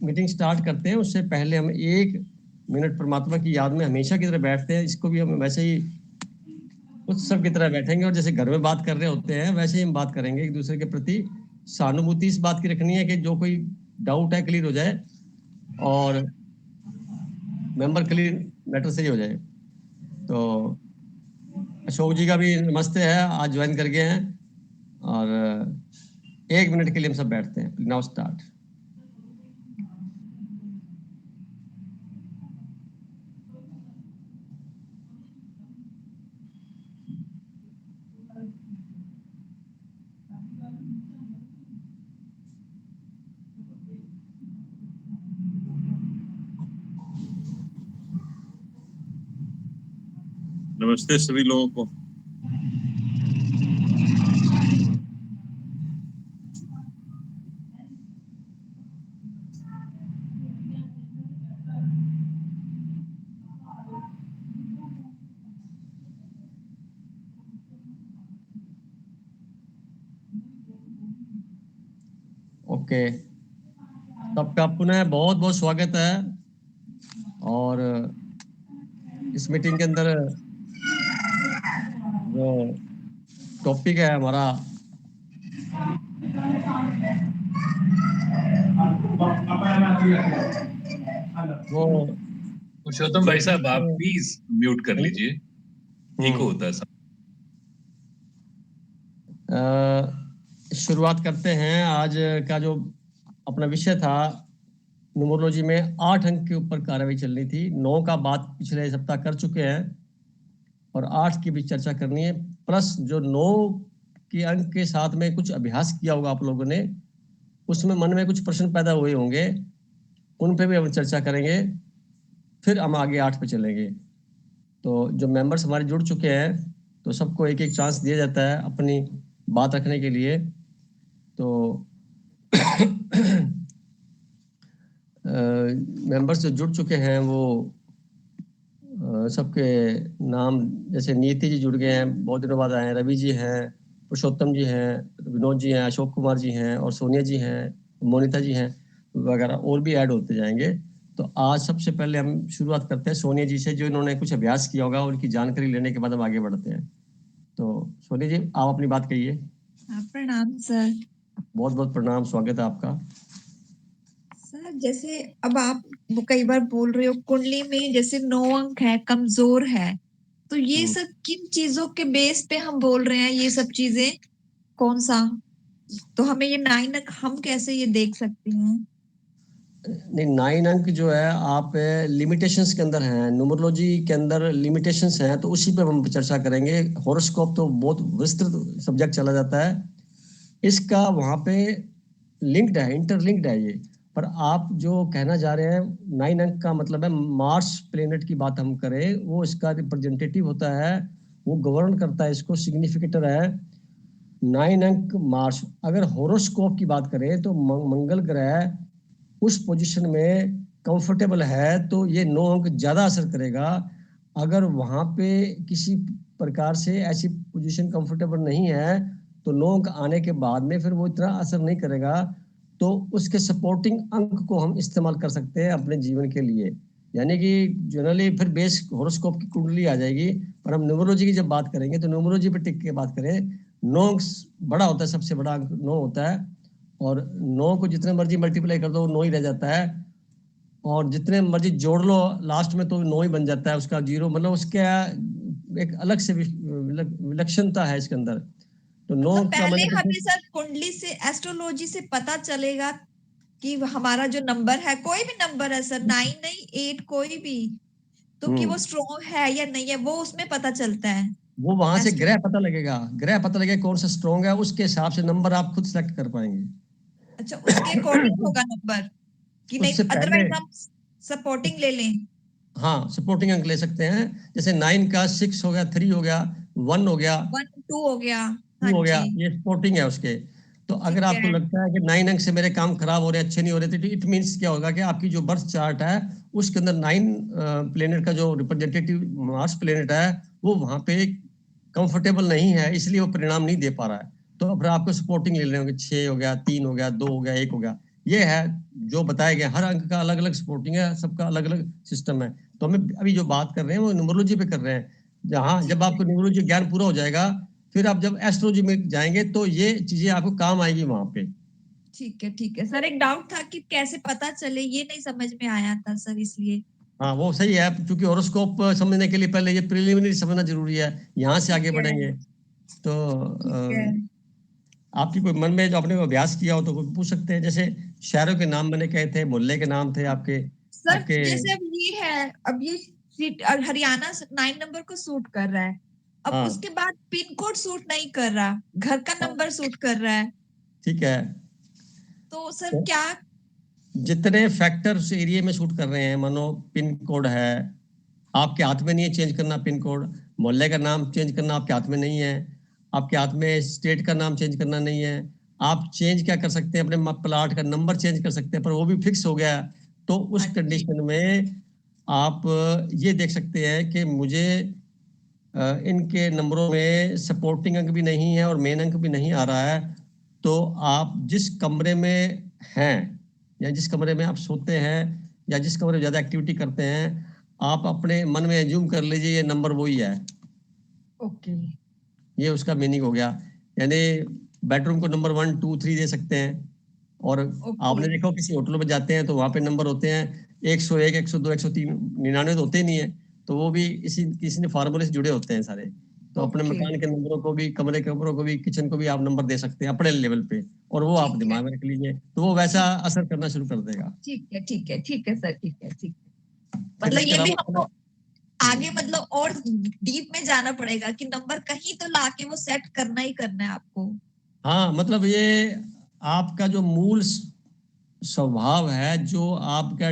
Meeting start करते हैं उससे पहले हम 1 मिनट परमात्मा की याद में हमेशा की तरह बैठते हैं। इसको भी हम वैसे ही उत्सव की तरह बैठेंगे और जैसे घर में बात कर रहे होते हैं वैसे ही हम बात करेंगे एक दूसरे के प्रति। सहानुभूति इस बात की रखनी है कि जो कोई डाउट है क्लियर हो जाए और मेंबर क्लियर मैटर सही हो जाए। तो अशोक जी का भी नमस्ते है, आज ज्वाइन कर गए हैं और 1 मिनट के लिए हम सब बैठते हैं। Now start. नमस्ते सभी लोगों को। ओके, सबका पुनः बहुत बहुत स्वागत है। और इस मीटिंग के अंदर जो टॉपिक है हमारा वो पुरुषोत्तम भाई साहब आप प्लीज म्यूट कर लीजिए, इको होता है सब। शुरुआत करते हैं। आज का जो अपना विषय था न्यूमरोलॉजी में 8 अंक के ऊपर कार्रवाई चलनी थी। 9 का बात पिछले सप्ताह कर चुके हैं और 8 की भी चर्चा करनी है। प्लस जो 9 के अंक के साथ में कुछ अभ्यास किया होगा आप लोगों ने, उसमें मन में कुछ प्रश्न पैदा हुए होंगे, उन पे भी हम चर्चा करेंगे। फिर हम आगे 8 पे चलेंगे। तो जो मेंबर्स हमारे जुड़ चुके हैं तो सबको एक एक चांस दिया जाता है अपनी बात रखने के लिए। तो मेंबर्स जो जुड़ चुके हैं वो सबके नाम, जैसे नीति जी जुड़ गए हैं, बहुत दिनों बाद आए हैं। रवि जी हैं, पुरुषोत्तम जी हैं, विनोद जी हैं, अशोक कुमार जी हैं और सोनिया जी हैं, मोनिता जी हैं वगैरह, और भी ऐड होते जाएंगे। तो आज सबसे पहले हम शुरुआत करते हैं सोनिया जी से, जो इन्होंने कुछ अभ्यास किया होगा, उनकी जानकारी लेने के बाद हम आगे बढ़ते हैं। तो सोनिया जी आप अपनी बात कहिए। प्रणाम सर। बहुत बहुत प्रणाम, स्वागत है आपका। सर जैसे अब आप कई बार बोल रहे हो कुंडली में जैसे 9 अंक है, कमजोर है, तो ये सब किन चीजों के बेस पे हम बोल रहे हैं? ये सब चीजें कौन सा, तो हमें ये 9 अंक हम कैसे ये देख सकते हैं? नहीं, 9 अंक जो है आप लिमिटेशंस के अंदर हैं, न्यूमरोलॉजी के अंदर लिमिटेशंस हैं, तो उसी पे हम चर्चा करेंगे। हॉरोस्कोप तो बहुत विस्तृत सब्जेक्ट चला जाता है, इसका वहाँ पे लिंक्ड है, इंटरलिंक्ड है ये। पर आप जो कहना जा रहे हैं 9 अंक का मतलब है मार्स प्लेनेट की बात हम करें, वो इसका रिप्रेजेंटेटिव होता है, वो गवर्न करता है, इसको सिग्निफिकेटर है 9 अंक मार्स। अगर हॉरोस्कोप की बात करें तो मंगल ग्रह उस पोजीशन में कंफर्टेबल है तो ये 9 अंक ज्यादा असर करेगा। अगर वहां पे किसी प्रकार से ऐसी पोजीशन कंफर्टेबल नहीं है तो 9 अंक आने के बाद में फिर वो इतना असर नहीं करेगा। तो उसके सपोर्टिंग अंक को हम इस्तेमाल कर सकते हैं अपने जीवन के लिए। यानी कि जनरली फिर बेस हॉरोस्कोप की कुंडली आ जाएगी, पर हम न्यूमरोलॉजी की जब बात करेंगे तो न्यूमरोलॉजी पे टिक के बात करें। 9 अंक बड़ा होता है, सबसे बड़ा अंक 9 होता है, और 9 को जितने मर्जी मल्टीप्लाई कर दो 9 ही रह जाता है, और जितने मर्जी जोड़ लो लास्ट में तो 9 ही बन जाता है। उसका जीरो मतलब उसका एक अलग से विलक्षणता है इसके अंदर। तो 9 तो का पहले मतलब हमें सर कुंडली से, एस्ट्रोलॉजी से पता चलेगा कि हमारा जो नंबर है, कोई भी नंबर है सर, 9 नहीं 8 कोई भी, तो कि वो स्ट्रॉन्ग है या नहीं है, वो उसमें पता चलता है। वो वहां से ग्रह पता लगेगा, ग्रह पता लगेगा कौन सा स्ट्रॉन्ग है, उसके हिसाब से नंबर आप खुद सेलेक्ट कर पाएंगे। अच्छा, उसके अकॉर्डिंग होगा नंबर कि नहीं, उससे पहले अदरवाइज हम सपोर्टिंग ले लें? हाँ, सपोर्टिंग अंक ले सकते हैं। जैसे 9 का 6 हो गया, 3 हो गया, 1 हो गया, 1 2 हो गया। 2 हाँ हो गया, जी, ये सपोर्टिंग है उसके। तो अगर ठीक आपको है। लगता है कि 9 अंक से मेरे काम खराब हो रहे, अच्छे नहीं हो रहे, तो इट मीन्स क्या होगा कि आपकी जो बर्थ चार्ट है उसके अंदर 9 प्लेनेट का जो रिप्रेजेंटेटिव मार्स प्लेनेट है वो वहां पे कंफर्टेबल नहीं है, इसलिए वो परिणाम नहीं दे पा रहा है। तो फिर आपको सपोर्टिंग ले लेंगे, 6 हो गया, 3 हो गया, 2 हो गया, 1 हो गया। ये है जो बताया गया, हर अंक का अलग अलग सपोर्टिंग है, सबका अलग अलग सिस्टम है। तो हमें अभी जो बात कर रहे हैं वो न्यूमरोलॉजी पे कर रहे हैं। जहाँ जब ठीक है आपको न्यूमरोलॉजी ज्ञान पूरा हो जाएगा, फिर आप जब एस्ट्रोलॉजी में जाएंगे तो ये चीजें आपको काम आएगी वहां पे। ठीक है सर, एक डाउट था कि कैसे पता चले, ये नहीं समझ में आया था सर, इसलिए। हाँ वो सही है, क्योंकि हॉरोस्कोप समझने के लिए पहले ये प्रिलिमिनरी समझना जरूरी है, यहाँ से ठीक आगे है बढ़ेंगे। तो ठीक है आपकी कोई मन में जो आपने अभ्यास किया हो तो कोई पूछ सकते हैं। जैसे शहरों के नाम मैंने कहे थे, मोहल्ले के नाम थे आपके सर। आपके जैसे अब ये है, अब ये सीट हरियाणा 9 नंबर को सूट कर रहा है। अब हाँ उसके बाद पिन कोड सूट नहीं कर रहा, घर का हाँ, नंबर सूट कर रहा है। ठीक है। तो सर तो क्या? जितने फैक्टर उस एरिया में शूट कर रहे हैं, मानो पिन कोड है, आपके हाथ में नहीं है चेंज करना पिन कोड। मोहल्ले का नाम चेंज करना आपके हाथ में नहीं है। आपके हाथ में स्टेट का नाम चेंज करना नहीं है। आप चेंज क्या कर सकते हैं, अपने प्लाट का नंबर चेंज कर सकते हैं, पर वो भी फिक्स हो गया। तो उस अच्छा कंडीशन में आप ये देख सकते हैं कि मुझे इनके नंबरों में सपोर्टिंग अंक भी नहीं है और मेन अंक भी नहीं आ रहा है। तो आप जिस कमरे में हैं, या जिस कमरे में आप सोते हैं, या जिस कमरे में ज्यादा एक्टिविटी करते हैं, आप अपने मन में एज्यूम कर लीजिए ये नंबर वही है। ओके ये उसका मीनिंग हो गया। यानी बेडरूम को नंबर 1 2 3 दे सकते हैं। और ओके आपने देखा हो किसी होटलों में जाते हैं तो वहां पे नंबर होते हैं 101 102 103, 99 तो होते नहीं है। तो वो भी इसी किसी ने फार्मूले से जुड़े होते हैं सारे। तो अपने ओके मकान के नंबरों को भी, कमरे के नंबरों को भी, किचन को भी आप नंबर दे सकते हैं अपने लेवल पे। और वो आप ठीक है दिमाग में रख लीजिए, तो वो वैसा ठीक असर करना शुरू कर देगा। ठीक है सर, ठीक है। फिर मतलब इसके ये भी अलावा हमको हम्म, आगे मतलब और डीप में जाना पड़ेगा कि नंबर कहीं तो लाके वो सेट करना ही करना है आपको। हाँ मतलब ये आपका जो मूल स्वभाव है, जो आपका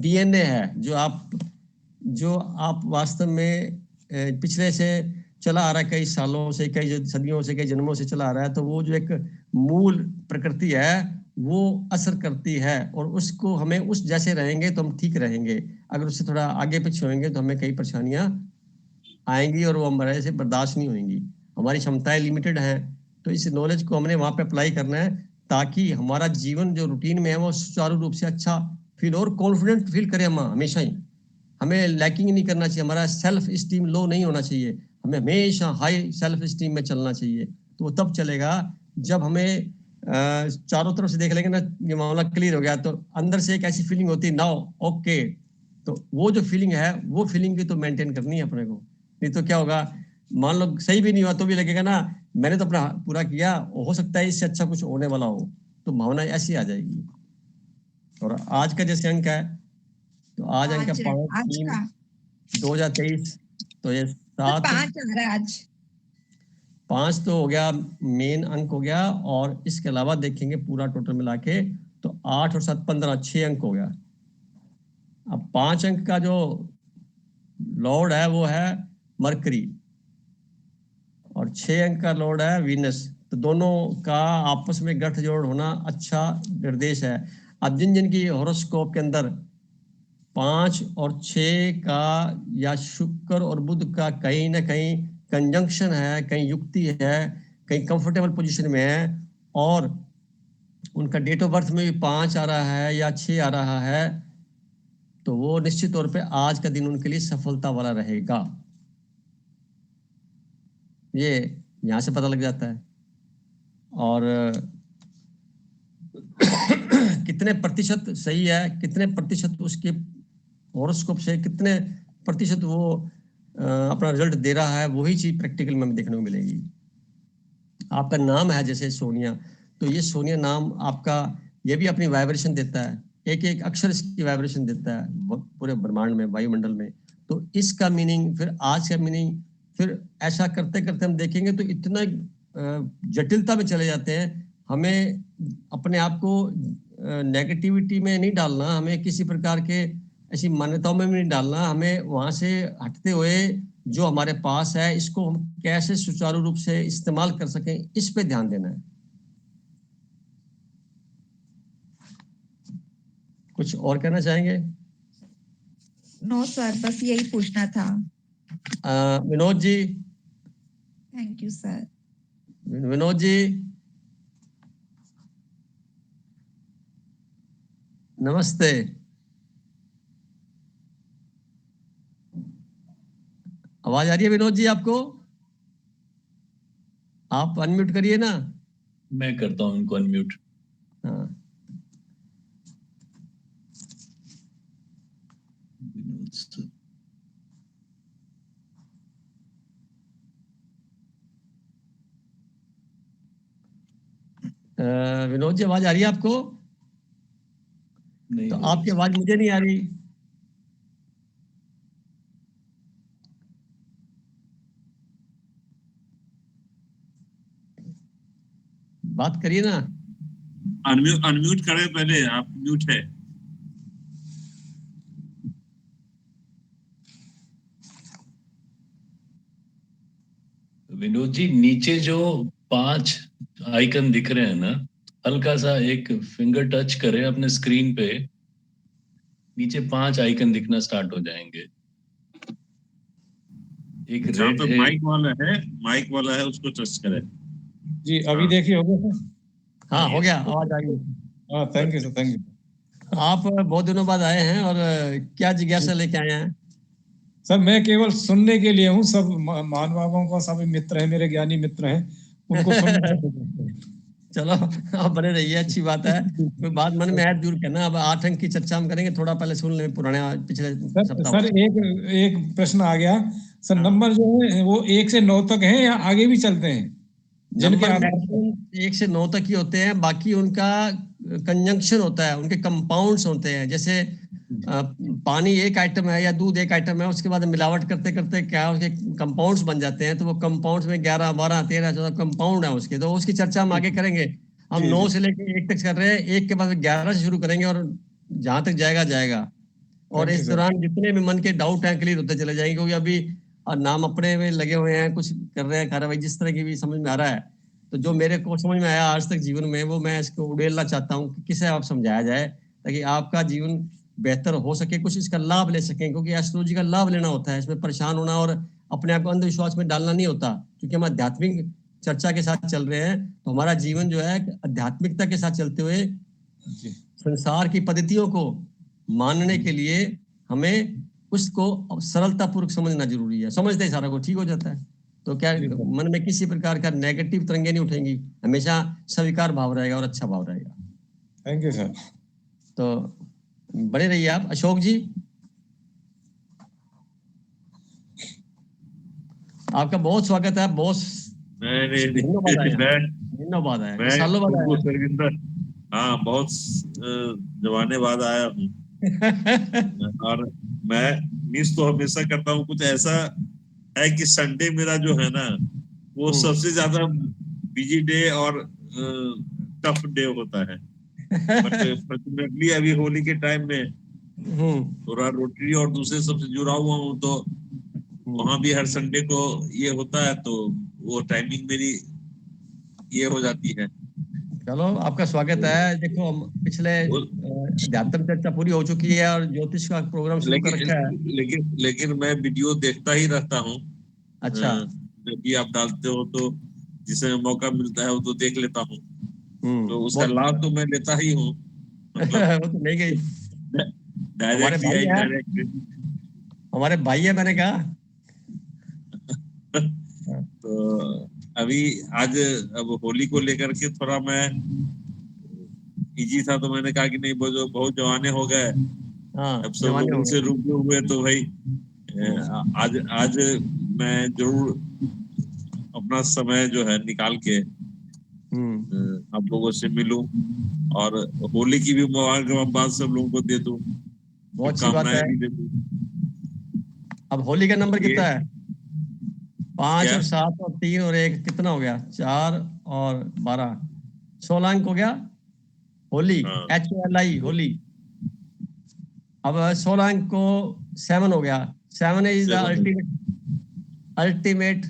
डीएनए है, जो आप वास्तव में पिछले से चला आ रहा है, कई सालों से, कई सदियों से, कई जन्मों से चला आ रहा है। तो वो जो एक मूल प्रकृति है वो असर करती है, और उसको हमें उस जैसे रहेंगे तो हम ठीक रहेंगे। अगर उससे थोड़ा आगे पीछे होंगे तो हमें कई परेशानियां आएंगी, और वो हमारे से बर्दाश्त नहीं होंगी। हमारी क्षमताएं लिमिटेड हैं। तो इस नॉलेज को हमने वहां पे अप्लाई करना है, ताकि हमारा जीवन जो रूटीन में है वो सुचारू रूप से अच्छा फील और कॉन्फिडेंट फील करें हम हमेशा ही। हमें लैकिंग नहीं करना चाहिए, हमारा सेल्फ स्टीम लो नहीं होना चाहिए। हमें हमेशा हाई सेल्फ स्टीम में चलना चाहिए। तो वो तब चलेगा जब हमें चारों तरफ से देख लेंगे ना, ये मामला क्लियर हो गया, तो अंदर से एक ऐसी फीलिंग होती है, नाउ ओके। तो वो जो फीलिंग है, वो फीलिंग भी तो मेंटेन करनी है अपने को। नहीं तो क्या होगा, मान लो सही भी नहीं हुआ तो भी लगेगा ना, मैंने तो अपना पूरा किया, हो सकता है इससे अच्छा कुछ होने वाला हो। तो भावना ऐसी आ जाएगी। और आज का जैसे अंक है, तो आज अंक है आज 5 3 का 2023। तो ये सर 7 5 आ रहा है आज। 5 तो हो गया, मेन अंक हो गया। और इसके अलावा देखेंगे पूरा टोटल मिला के, तो 8 और 7 15, 6 अंक हो गया। अब 5 अंक का जो लॉर्ड है वो है मरकरी, और 6 अंक का लॉर्ड है वीनस। तो दोनों का आपस में गठजोड़ होना अच्छा निर्देश है। अब जिन जिन की हॉरोस्कोप के अंदर 5 और 6 का, या शुक्र और बुध का कहीं ना कहीं कंजंक्शन है, कहीं युक्ति है, कहीं कंफर्टेबल पोजीशन में है, और उनका डेट ऑफ बर्थ में भी 5 आ रहा है या 6 आ रहा है, तो वो निश्चित तौर पे आज का दिन उनके लिए सफलता वाला रहेगा। ये यहाँ से पता लग जाता है। और कितने प्रतिशत सही है, कितने प्रतिशत उसके हॉरोस्कोप से कितने प्रतिशत वो अपना रिजल्ट दे रहा है, वही चीज प्रैक्टिकल में हमें देखने को मिलेगी। आपका नाम है जैसे सोनिया, तो ये सोनिया नाम आपका, ये भी अपनी वाइब्रेशन देता है। एक एक अक्षर इसकी वाइब्रेशन देता है पूरे ब्रह्मांड में, वायुमंडल में। तो इसका मीनिंग, फिर आज का मीनिंग, फिर ऐसा करते करते हम देखेंगे तो इतना जटिलता में चले जाते हैं। हमें अपने आप को नेगेटिविटी में नहीं डालना, हमें किसी प्रकार के ऐसी मान्यताओं में भी नहीं डालना। हमें वहां से हटते हुए जो हमारे पास है, इसको हम कैसे सुचारू रूप से इस्तेमाल कर सकें, इस पे ध्यान देना है। कुछ और कहना चाहेंगे? नो सर, बस यही पूछना था। Vinod ji, thank you sir. Vinod ji, नमस्ते। आवाज आ रही है विनोद जी आपको? आप अनम्यूट करिए ना। मैं करता हूँ इनको अनम्यूट। हाँ। विनोद जी आवाज आ रही है आपको? नहीं तो हो आपकी रही। आवाज मुझे नहीं आ रही। बात करिए ना। अनम्यूट करें पहले, आप म्यूट है। विनोद जी, नीचे जो 5 आइकन दिख रहे हैं ना, हल्का सा एक फिंगर टच करें अपने स्क्रीन पे, नीचे 5 आइकन दिखना स्टार्ट हो जाएंगे। एक जहाँ रेड पे है। माइक वाला है उसको टच करें। जी अभी देखिए हो गया सर। हाँ हो yes. गया, आवाज आ गई। हाँ thank you sir, thank you. आप बहुत दिनों बाद आए हैं और क्या जिज्ञासा लेके आए हैं? सर मैं केवल सुनने के लिए हूँ, सब महानुभावों को, सभी मित्र हैं मेरे, ज्ञानी मित्र हैं, उनको सुनना। चलो आप बने रहिए, अच्छी बात है। कोई बात मन में है दूर करना। अब 8 अंक की चर्चा हम करेंगे, थोड़ा पहले सुन लें पुराने पिछले सप्ताह। सर एक प्रश्न आ गया सर, हाँ। नंबर जो है वो 1 से 9 तक है या आगे भी चलते हैं? जिनके नंबर आधार मैक्सिमम 1 से 9 तक ही होते हैं, बाकी उनका कंजंक्शन होता है, उनके कंपाउंड्स होते हैं। जैसे पानी एक आइटम है या दूध एक आइटम है, उसके बाद मिलावट करते करते क्या उसके कंपाउंड्स बन जाते हैं। तो वो कंपाउंड्स में 11 12 13 14 कंपाउंड है उसके, तो उसकी चर्चा हम आगे करेंगे। हम जी, 9 जी। से लेकर 1 तक कर रहे हैं, 1 के बाद 11 से शुरू करेंगे और जहां तक जाएगा जाएगा। और थैंक यू इस सर। दौरान जितने भी मन के डाउट हैं क्लियर होते चले जाएंगे, क्योंकि अभी नाम अपने में लगे हुए हैं, कुछ कर रहे हैं कार्रवाई जिस तरह की भी समझ में आ रहा है। तो जो मेरे को समझ में आया आज तक जीवन में, वो मैं इसको उड़ेलना चाहता हूँ कि किसे आप समझाया जाए ताकि आपका जीवन बेहतर हो सके, कुछ इसका लाभ ले सकें। क्योंकि एस्ट्रोलॉजी का लाभ लेना होता है, इसमें परेशान होना और अपने आप को अंधविश्वास में डालना नहीं होता। क्योंकि हम आध्यात्मिक चर्चा के साथ चल रहे हैं, तो हमारा जीवन जो है आध्यात्मिकता के साथ चलते हुए जी संसार की पद्धतियों को मानने के लिए हमें उसको सरलता पूर्वक समझना जरूरी है। समझते ही सारा कुछ ठीक हो जाता है। तो क्या जी सर। मन में किसी प्रकार का नेगेटिव तरंगे नहीं उठेंगी, हमेशा स्वीकार भाव रहेगा और अच्छा भाव रहेगा। Thank you sir. तो बने रहिए आप। अशोक जी, आपका बहुत स्वागत है। बहुत महीनों बाद आए हैं, महीनों बाद आए हैं, सालों बाद आए हैं। सरविंदर, हाँ बहुत जमाने बाद आया हूँ। और मैं मिस तो हमेशा करता हूँ। कुछ ऐसा है कि संडे मेरा जो है ना, वो सबसे ज्यादा बिजी डे और टफ डे होता है। बट फॉर्चुनेटली अभी होली के टाइम में थोड़ा रोटरी और दूसरे सबसे जुड़ा हुआ हूँ, तो वहां भी हर संडे को ये होता है, तो वो टाइमिंग मेरी ये हो जाती है। चलो आपका स्वागत है। देखो हम पिछले अध्यात्म चर्चा पूरी हो चुकी है और ज्योतिष का प्रोग्राम शुरू कर रखा है। लेकिन मैं वीडियो देखता ही रहता हूँ। अच्छा। जब भी आप डालते हो तो जिसे मौका मिलता है वो तो देख लेता हूँ। तो उसका बहुत लाभ तो मैं लेता ही हूँ, मतलब वो तो नहीं गई। हमारे डायरेक्टली या भाई है, इनडायरेक्टली। हमारे भाई है, मैंने कहा। तो अभी आज अब होली को लेकर के थोड़ा मैं इजी था, तो मैंने कहा कि नहीं, बहुत जवाने हो गए, हाँ अब सब जमाने हो लोगों से गए। रूबरू हुए, तो भाई आज मैं जरूर अपना समय जो है निकाल के आप लोगों से मिलूं और होली की भी मुबारकबाद सब लोगों को दे दूं, बहुत अच्छी बात है। शुभकामनाएं भी दे दूं। अब होली का नंबर कितना है? 5 क्या? और 7 और 3 और 1 कितना हो गया? 4 और 12, 16 अंक हो गया। होली, हाँ, HOLI होली। अब 16 अंक को 7 हो गया। 7 इज द 7 अल्टीमेट,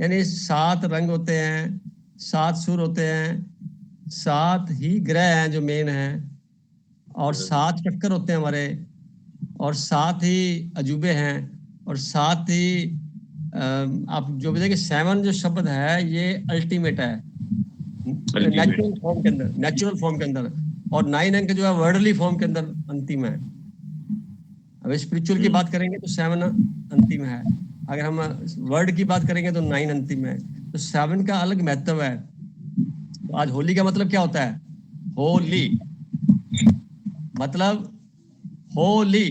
यानी 7 रंग होते हैं, 7 सुर होते हैं, 7 ही ग्रह हैं जो मेन हैं, और 7 चक्कर होते हैं हमारे, और 7 ही अजूबे हैं, और 7 ही आप जो भी देखिए 7 जो शब्द है ये अल्टीमेट है नेचुरल फॉर्म के अंदर, नेचुरल फॉर्म के अंदर। और 9 अंक जो है वर्डली फॉर्म के अंदर अंतिम है। अगर स्पिरिचुअल की बात करेंगे तो 7 अंतिम है, अगर हम वर्ड की बात करेंगे तो 9 अंतिम है। तो 7 का अलग महत्व है। तो आज होली का मतलब क्या होता है? होली मतलब होली,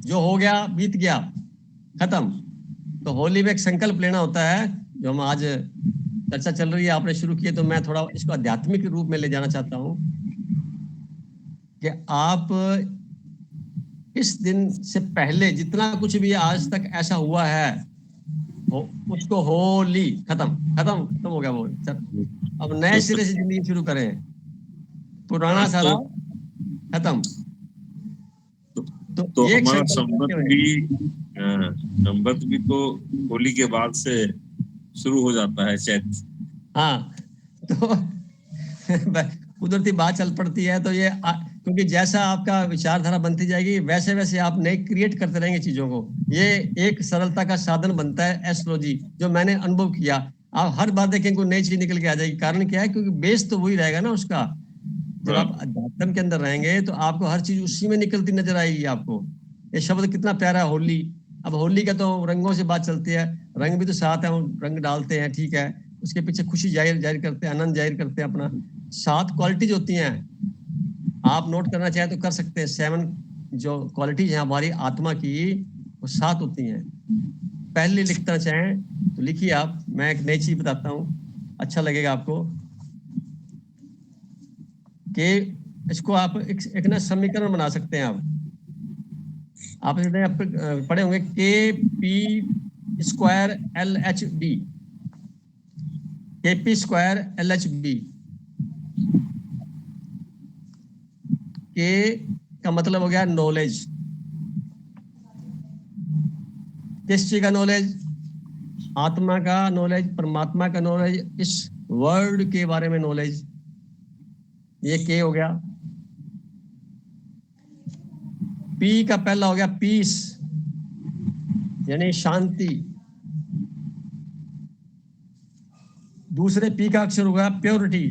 जो हो गया बीत गया खत्म। तो होली में एक संकल्प लेना होता है, जो हम आज चर्चा चल रही है, आपने शुरू की है, तो मैं थोड़ा इसको आध्यात्मिक रूप में ले जाना चाहता हूँ कि आप इस दिन से पहले जितना कुछ भी आज तक ऐसा हुआ है उसको होली खत्म खत्म खत्म हो गया वो। अब नए सिरे से जिंदगी शुरू करें, पुराना सारा खत्म। तो हमारा संवत भी तो होली के बाद से शुरू हो जाता है चैत। हाँ, तो कुदरती बात चल पड़ती है। तो ये क्योंकि जैसा आपका विचारधारा बनती जाएगी वैसे वैसे आप नए क्रिएट करते रहेंगे चीजों को। ये एक सरलता का साधन बनता है एस्ट्रोलॉजी, जो मैंने अनुभव किया। आप हर बार देखें कोई नई चीज निकल के आ जाएगी। कारण क्या है? क्योंकि बेस तो वही रहेगा ना उसका। जब आप अध्यात्म के अंदर रहेंगे तो आपको हर चीज उसी में निकलती नजर आएगी आपको। ये शब्द कितना प्यारा है होली। अब होली का तो रंगों से बात चलती है, रंग भी तो साथ है, रंग डालते हैं, ठीक है, उसके पीछे खुशी जाहिर करते हैं, आनंद जाहिर करते हैं अपना। 7 क्वालिटीज होती हैं, आप नोट करना चाहें तो कर सकते हैं। 7 जो क्वालिटीज हैं हमारी आत्मा की, वो 7 होती हैं। पहले लिखना चाहें तो लिखिए आप। मैं एक नई चीज बताता हूँ, अच्छा लगेगा आपको, कि इसको आप एक ना समीकरण बना सकते हैं। आप पढ़े होंगे KP² LHB, KP² LHB। के का मतलब हो गया नॉलेज। किस चीज का नॉलेज? आत्मा का नॉलेज, परमात्मा का नॉलेज, इस वर्ल्ड के बारे में नॉलेज। ये के हो गया। पी का पहला हो गया पीस, यानी शांति। दूसरे पी का अक्षर होगा प्योरिटी।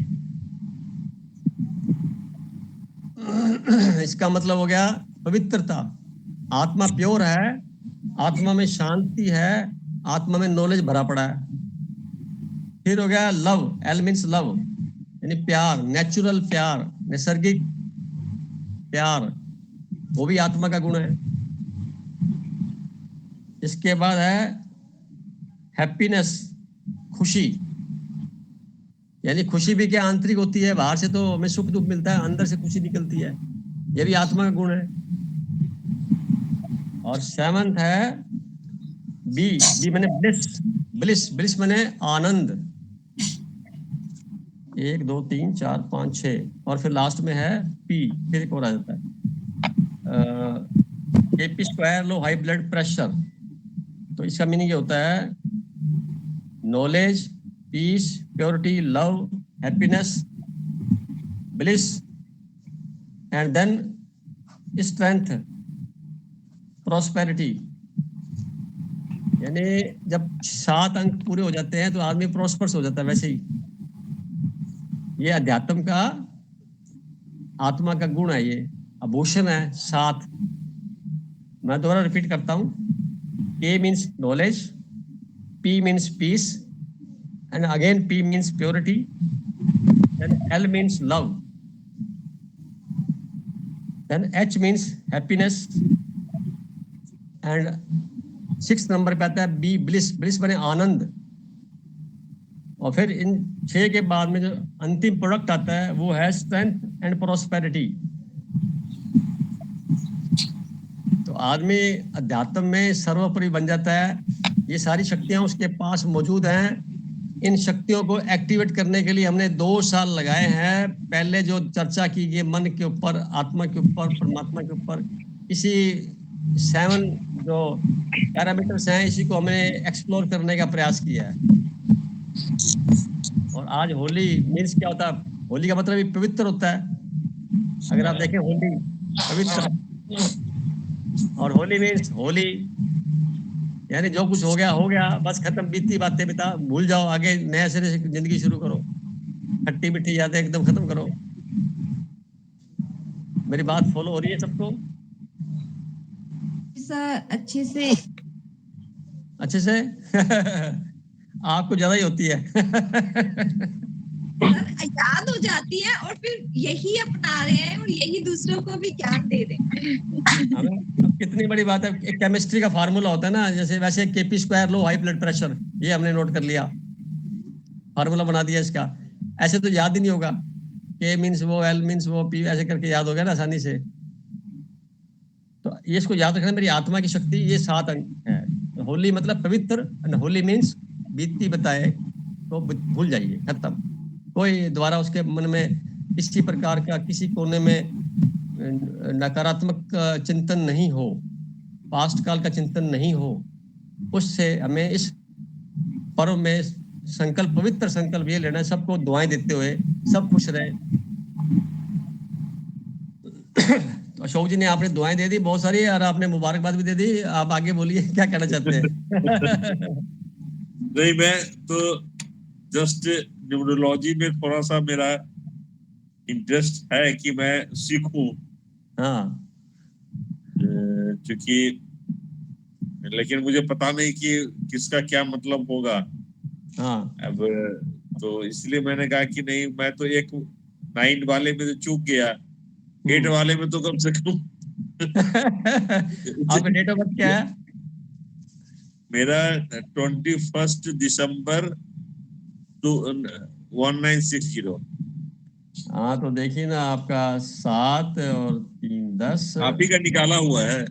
इसका मतलब हो गया पवित्रता। आत्मा प्योर है, आत्मा में शांति है, आत्मा में नॉलेज भरा पड़ा है। फिर हो गया लव, एल मीन्स लव, यानी प्यार, नेचुरल प्यार, नैसर्गिक प्यार, वो भी आत्मा का गुण है। इसके बाद है हैप्पीनेस, खुशी, यानी खुशी भी क्या आंतरिक होती है, बाहर से तो हमें सुख दुख मिलता है, अंदर से खुशी निकलती है, ये भी आत्मा का गुण है। और 7th है बी, बी माने ब्लिस, ब्लिस, ब्लिस माने आनंद। 1 2 3 4 5 6 और फिर लास्ट में है पी, फिर एक और आ जाता है KP² लो हाई ब्लड प्रेशर। तो इसका मीनिंग ये होता है knowledge, peace, purity, love, happiness, bliss and then strength, prosperity. यानी जब 7 अंक पूरे हो जाते हैं तो आदमी प्रॉस्पर्स हो जाता है। वैसे ही ये अध्यात्म का, आत्मा का गुण है, ये आभूषण है 7। मैं दोबारा रिपीट करता हूं। K means knowledge, P means peace, and again P means purity, then L means love, then H means happiness, and 6th number पे आता है B, bliss, bliss माने आनंद। और फिर इन 6 के बाद में जो अंतिम प्रोडक्ट आता है वो है स्ट्रेंथ एंड प्रॉस्पेरिटी। तो आदमी अध्यात्म में सर्वोपरि बन जाता है। ये सारी शक्तियां उसके पास मौजूद हैं। इन शक्तियों को एक्टिवेट करने के लिए हमने 2 साल लगाए हैं। पहले जो चर्चा की गई मन के ऊपर, आत्मा के ऊपर, परमात्मा के ऊपर, इसी 7 जो पैरामीटर्स हैं इसी को हमने एक्सप्लोर करने का प्रयास किया है। और आज होली मीन्स क्या होता है? होली का मतलब भी पवित्र होता है। अगर आप देखें होली पवित्र, और होली मीन्स होली, यानी जो कुछ हो गया बस खत्म, बीती बातें बिता भूल जाओ, आगे नए सिरे से जिंदगी शुरू करो, खट्टी मीठी यादें एकदम खत्म करो। मेरी बात फॉलो हो रही है सबको सर अच्छे से? अच्छे से? आपको ज्यादा ही होती है। सर याद हो जाती है और फिर यही अपना रहे हैं और यही दूसरों को भी ज्ञान दे रहे हैं। हमें अब कितनी बड़ी बात है, एक केमिस्ट्री का फार्मूला होता है ना, जैसे वैसे केपी स्क्वायर लो हाई ब्लड प्रेशर, ये हमने नोट कर लिया, फार्मूला बना दिया इसका। ऐसे तो याद ही नहीं होगा, के मीन्स वो, एल मीन्स वो, पी, ऐसे करके याद हो गया ना आसानी से। तो ये इसको याद रखना, मेरी आत्मा की शक्ति, ये 7 अंक है। होली मतलब पवित्र, होली मीन्स बीतती बताए तो भूल जाइए, खत्म। कोई द्वारा उसके मन में किसी प्रकार का, किसी कोने में नकारात्मक चिंतन नहीं हो, पास्ट काल का चिंतन नहीं हो। उससे हमें इस पर्व में संकल्प, पवित्र संकल्प ये लेना है, सबको दुआएं देते हुए सब खुश रहे। तो अशोक जी ने आपने दुआएं दे दी बहुत सारी, और आपने मुबारकबाद भी दे दी। आप आगे बोलिए, क्या कहना चाहते हैं? नहीं, मैं तो जस्ट न्यूमरोलॉजी में थोड़ा सा मेरा इंटरेस्ट है कि मैं सीखूं, हाँ, क्योंकि लेकिन मुझे पता नहीं कि किसका क्या मतलब होगा। हाँ। अब तो इसलिए मैंने कहा कि नहीं, मैं तो एक 9 वाले में तो चूक गया, 8 वाले में तो कम से कम। आपका डेट ऑफ बर्थ क्या है? मेरा 21 दिसंबर 1960। हाँ, तो देखिए ना, आपका 7 और 3 10। आप ही का निकाला हुआ है।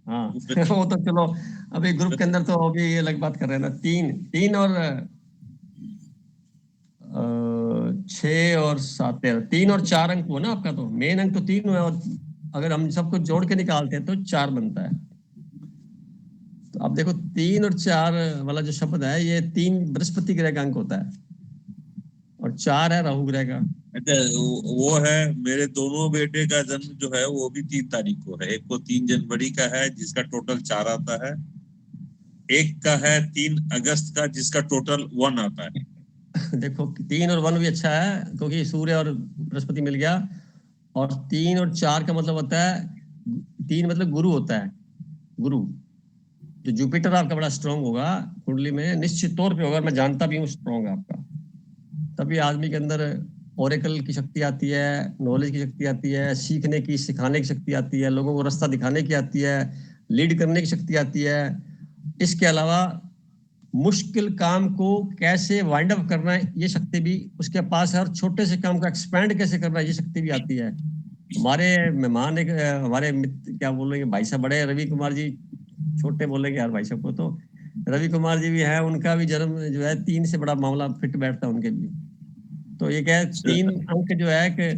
हाँ। वो तो चलो, अभी ग्रुप के अंदर तो अभी ये अलग बात कर रहे हैं ना। 3 और 6 और 7, 3 और 4 अंक हो ना आपका, तो मेन अंक तो 3 है, और अगर हम सबको जोड़ के निकालते हैं तो 4 बनता है। तो आप देखो, 3 और 4 वाला जो शब्द है, ये 3 बृहस्पति ग्रह का अंक होता है और 4 है राहु ग्रह का। अच्छा, वो है, मेरे दोनों बेटे का जन्म जो है वो भी 3 तारीख को है। एक को 3 जनवरी का है जिसका टोटल 4 आता है, एक का है 3 अगस्त का जिसका टोटल 1 आता है। देखो, 3 और 1 भी अच्छा है, क्योंकि सूर्य और बृहस्पति मिल गया। और 3 और 4 का मतलब होता है, 3 मतलब गुरु होता है। गुरु, तो जुपिटर आपका बड़ा स्ट्रांग होगा कुंडली में, निश्चित तौर पे होगा, मैं जानता भी हूँ स्ट्रांग है आपका। तभी आदमी के अंदर ओरेकल की शक्ति आती है, नॉलेज की शक्ति आती है, सीखने की, सिखाने की शक्ति आती है, लोगों को रास्ता दिखाने की आती है, लीड करने की शक्ति आती है। इसके अलावा मुश्किल काम को कैसे वाइंड अप करना है, ये शक्ति भी उसके पास है, और छोटे से काम को एक्सपेंड कैसे करना है, ये शक्ति भी आती है। हमारे मेहमान एक, हमारे मित्र, क्या बोलेंगे, भाई साहब बड़े, रवि कुमार जी, छोटे बोलेंगे यार भाई साहब को, तो रवि कुमार जी भी है, उनका भी जन्म जो है 3 से बड़ा मामला फिट बैठता है उनके भी। तो ये क्या है, 3 अंक जो है कि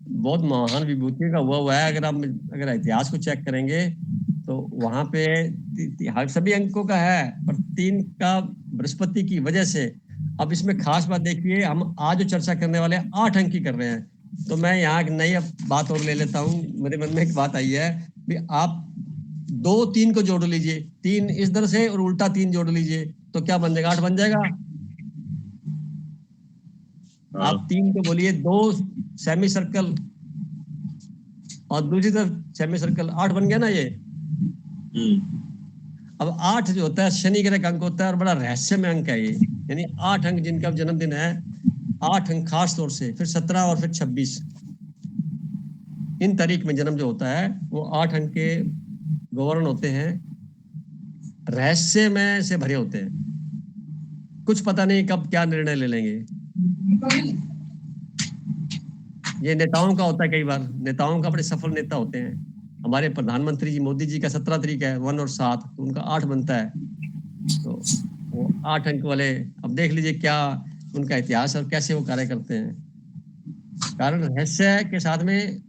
बहुत महान विभूतियों का हुआ है। अगर इतिहास को चेक करेंगे तो वहां पे सभी अंकों का है, पर 3 का बृहस्पति की वजह से। अब इसमें खास बात देखिए, हम आज जो चर्चा करने वाले हैं 8 अंक की कर रहे हैं। तो मैं यहाँ एक नई बात और ले लेता हूँ, मेरे मन में एक बात आई है भी, आप 2 3 को जोड़ लीजिए, 3 इस तरह से और उल्टा 3 जोड़ लीजिए, तो क्या बन जाएगा? 8 बन जाएगा। आप 3 को बोलिए 2 सेमी सर्कल और दूसरी तरफ सेमी सर्कल, 8 बन गया ना ये। अब 8 जो होता है शनि ग्रह का अंक होता है, और बड़ा रहस्यमय अंक है ये। यानी 8 अंक जिनका जन्मदिन है, 8 अंक खास तौर से, फिर 17 और फिर 26, इन तारीख में जन्म जो होता है वो 8 अंक के गवर्न होते हैं, रहस्यमय से भरे होते हैं। कुछ पता नहीं कब क्या निर्णय ले लेंगे। ये नेताओं का होता है, कई बार नेताओं का, बड़े सफल नेता होते हैं। हमारे प्रधानमंत्री जी, मोदी जी का 17 तारीख है, 1 और 7, तो उनका 8 बनता है। तो वो 8 अंक वाले, अब देख लीजिए क्या उनका इतिहास और कैसे वो कार्य करते हैं। कारण रहस्य के साथ में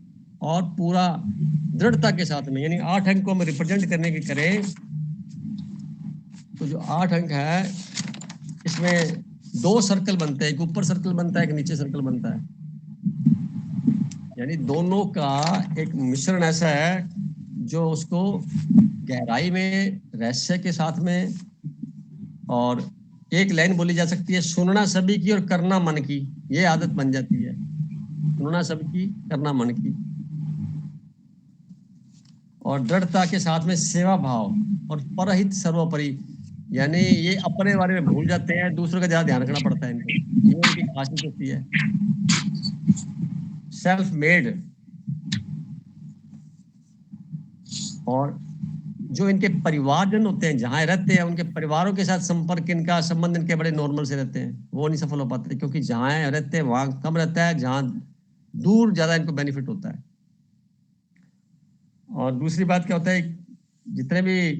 और पूरा दृढ़ता के साथ में, यानी 8 अंक को हम रिप्रेजेंट करने की करें तो जो 8 अंक है, इसमें 2 सर्कल बनते हैं, एक ऊपर सर्कल बनता है, एक नीचे सर्कल बनता है। यानी दोनों का एक मिश्रण ऐसा है जो उसको गहराई में, रहस्य के साथ में, और एक लाइन बोली जा सकती है, सुनना सभी की और करना मन की, ये आदत बन जाती है। सुनना सबकी, करना मन की। और दृढ़ता के साथ में सेवा भाव और परहित सर्वोपरि, यानी ये अपने बारे में भूल जाते हैं, दूसरों का ज्यादा ध्यान रखना पड़ता है इनको, ये इनकी खासियत होती है। सेल्फ मेड, और जो इनके परिवारजन होते हैं, जहां रहते हैं उनके परिवारों के साथ संपर्क, इनका संबंध इनके बड़े नॉर्मल से रहते हैं, वो नहीं सफल हो पाते, क्योंकि जहां रहते हैं वहां कम रहता है, जहां दूर ज्यादा इनको बेनिफिट होता है। और दूसरी बात क्या होता है, जितने भी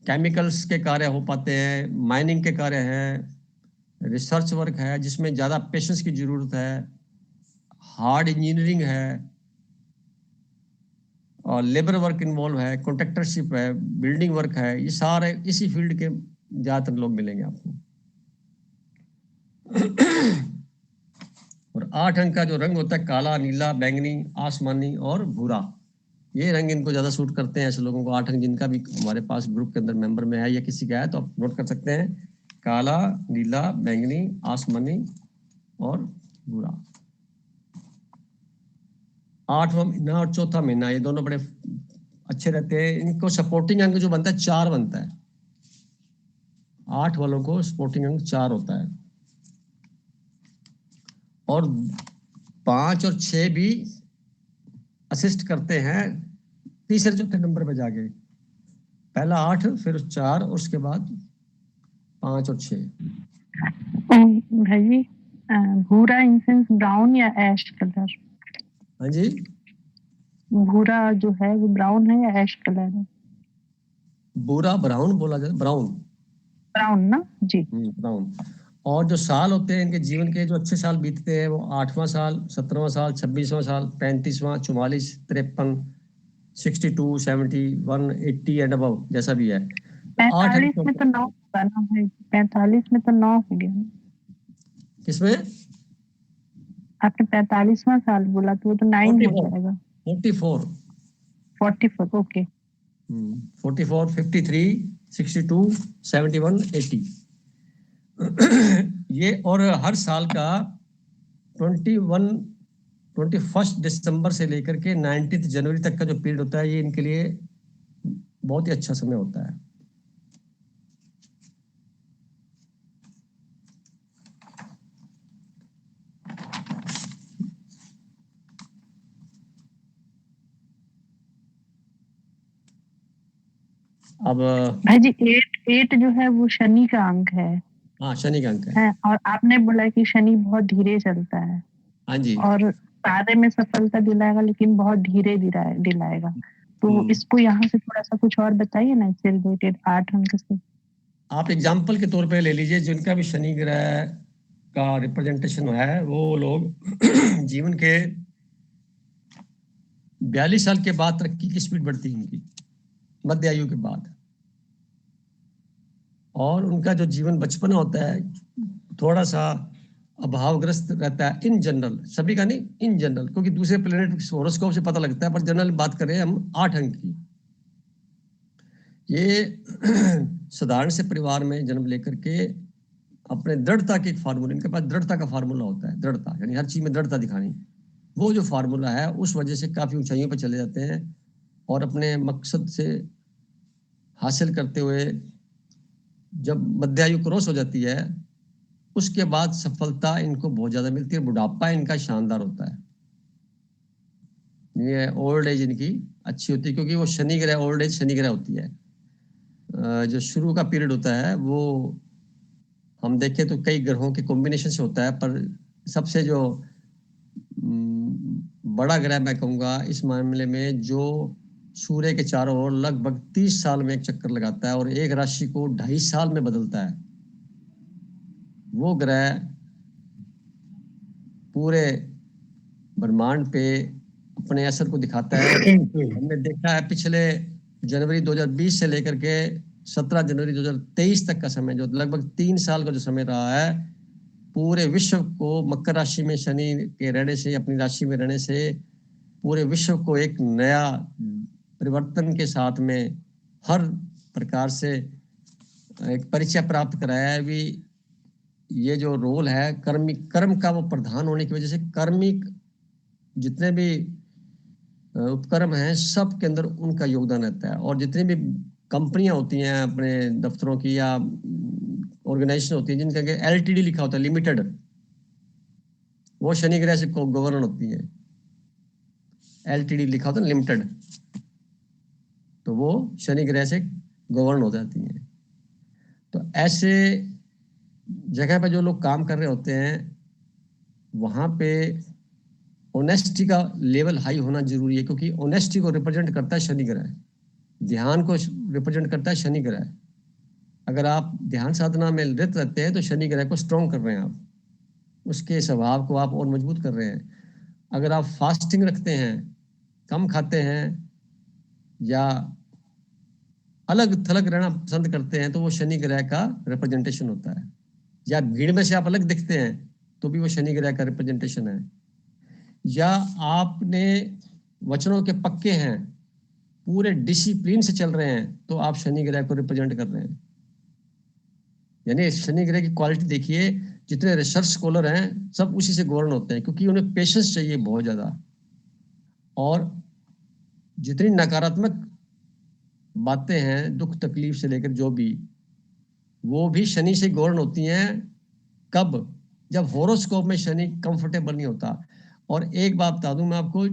केमिकल्स के कार्य हो पाते हैं, माइनिंग के कार्य हैं, रिसर्च वर्क है जिसमें ज्यादा पेशेंस की जरूरत है, हार्ड इंजीनियरिंग है, और लेबर वर्क इन्वॉल्व है, कॉन्ट्रैक्टरशिप है, बिल्डिंग वर्क है, ये सारे इसी फील्ड के ज्यादातर लोग मिलेंगे आपको। और 8 अंक का जो रंग होता है, काला, नीला, बैंगनी, आसमानी और भूरा, ये रंग इनको ज्यादा सूट करते हैं। ऐसे लोगों को 8 अंक जिनका भी हमारे पास ग्रुप के अंदर मेंबर में है या किसी का है तो आप नोट कर सकते हैं, काला, नीला, बैंगनी, आसमानी और भूरा। 8वां महीना और चौथा महीना, ये दोनों बड़े अच्छे रहते हैं। इनको सपोर्टिंग अंक जो बनता है 4 बनता है, 8 वालों को सपोर्टिंग अंक 4 होता है। और 5 और 6 भी असिस्ट करते हैं तीसरे चौथे नंबर पे जाके, पहला 8 फिर 4 और उसके बाद 5 और 6। भाई जी, भूरा इन सेंस ब्राउन या ऐश कलर? हाँ जी, भूरा जो है वो ब्राउन है या ऐश कलर है? भूरा ब्राउन बोला जाता है, ब्राउन, ब्राउन ना जी। ब्राउन। और जो साल होते हैं इनके जीवन के, जो अच्छे साल बीतते हैं, वो 8वां साल, 17वां साल, 26वां साल, 35वां, 44, 53, 62, 71, 80 एंड अबव, जैसा भी है। 45 में तो 9 होगा ना भाई, 45 में तो 9 हो गया। किसमें? आपने 45वां साल बोला तो वो तो 9 हो जाएगा। 44, 44 ओके। 44, 53, 62, 71, 80 ये। और हर साल का 21 दिसंबर से लेकर के 19 जनवरी तक का जो पीरियड होता है, ये इनके लिए बहुत ही अच्छा समय होता है। अब भाई जी 8 जो है वो शनि का अंक है। हाँ, शनि का अंक है। और आपने बोला कि शनि बहुत धीरे चलता है। हाँ जी। और कार्य में सफलता दिलाएगा लेकिन बहुत धीरे दिलाएगा। तो इसको यहाँ से थोड़ा सा कुछ और बताइए ना, इससे रिलेटेड 8 अंक से। आप एग्जाम्पल के तौर पे ले लीजिए, जिनका भी शनि ग्रह का रिप्रेजेंटेशन है, वो लोग जीवन के 42 साल के बाद तरक्की की स्पीड बढ़ती है उनकी, मध्य आयु के बाद। और उनका जो जीवन बचपन होता है थोड़ा सा अभावग्रस्त रहता है, इन जनरल, सभी का नहीं, इन जनरल, क्योंकि दूसरे प्लेनेट हॉरोस्कोप से पता लगता है, पर जनरल बात करें हम 8 अंक की। ये साधारण से परिवार में जन्म लेकर के अपने दृढ़ता के एक फार्मूला, इनके पास दृढ़ता का फार्मूला होता है, दृढ़ता यानी हर चीज में दृढ़ता दिखानी, वो जो फार्मूला है उस वजह से काफी ऊंचाइयों पर चले जाते हैं और अपने मकसद से हासिल करते हुए जब मध्यायु क्रॉस हो जाती है उसके बाद सफलता इनको बहुत ज्यादा मिलती है। बुढ़ापा इनका शानदार होता है, ये ओल्ड एज इनकी अच्छी होती है, क्योंकि वो शनि ग्रह, ओल्ड एज शनि ग्रह होती है। जो शुरू का पीरियड होता है वो हम देखें तो कई ग्रहों के कॉम्बिनेशन से होता है, पर सबसे जो बड़ा ग्रह मैं कहूँगा इस मामले में, जो सूर्य के चारों ओर लगभग 30 साल में एक चक्कर लगाता है और एक राशि को 2.5 साल में बदलता है, वो ग्रह पूरे ब्रह्मांड पे अपने असर को दिखाता है। हमने देखा है पिछले जनवरी 2020 से लेकर के 17 जनवरी 2023 तक का समय, जो लगभग 3 साल का जो समय रहा है, पूरे विश्व को मकर राशि में शनि के रहने से, अपनी राशि में रहने से पूरे विश्व को एक नया परिवर्तन के साथ में हर प्रकार से एक परिचय प्राप्त कराया है। भी ये जो रोल है कर्म का, वो प्रधान होने की वजह से कर्मिक जितने भी उपक्रम हैं, सब के अंदर उनका योगदान रहता है। और जितनी भी कंपनियां होती हैं अपने दफ्तरों की या ऑर्गेनाइजेशन होती है जिनका LTD लिखा होता है, लिमिटेड, वो शनि ग्रह से गवर्न होती है। LTD लिखा होता है लिमिटेड, तो वो शनि ग्रह से गवर्न हो जाती है। तो ऐसे जगह पे जो लोग काम कर रहे होते हैं वहां पे ऑनेस्टी का लेवल हाई होना जरूरी है, क्योंकि ऑनेस्टी को रिप्रेजेंट करता है शनि ग्रह, ध्यान को रिप्रेजेंट करता है शनि ग्रह। अगर आप ध्यान साधना में रत रहते हैं तो शनि ग्रह को स्ट्रॉन्ग कर रहे हैं आप, उसके स्वभाव को आप और मजबूत कर रहे हैं। अगर आप फास्टिंग रखते हैं, कम खाते हैं या अलग थलग रहना पसंद करते हैं तो वो शनि ग्रह का रिप्रेजेंटेशन होता है। या भीड़ में से आप अलग दिखते हैं तो भी वो शनि ग्रह का रिप्रेजेंटेशन है। या आपने वचनों के पक्के हैं, पूरे डिसिप्लिन से चल रहे हैं, तो आप शनि ग्रह को रिप्रेजेंट कर रहे हैं। यानी शनि ग्रह की क्वालिटी देखिए, जितने रिसर्च स्कॉलर हैं सब उसी से गवर्न होते हैं, क्योंकि उन्हें पेशेंस चाहिए बहुत ज्यादा। और जितनी नकारात्मक बातें हैं, दुख तकलीफ से लेकर जो भी, वो भी शनि से गवर्न होती हैं। कब? जब होरोस्कोप में शनि कंफर्टेबल नहीं होता। और एक बात बता दूं मैं आपको,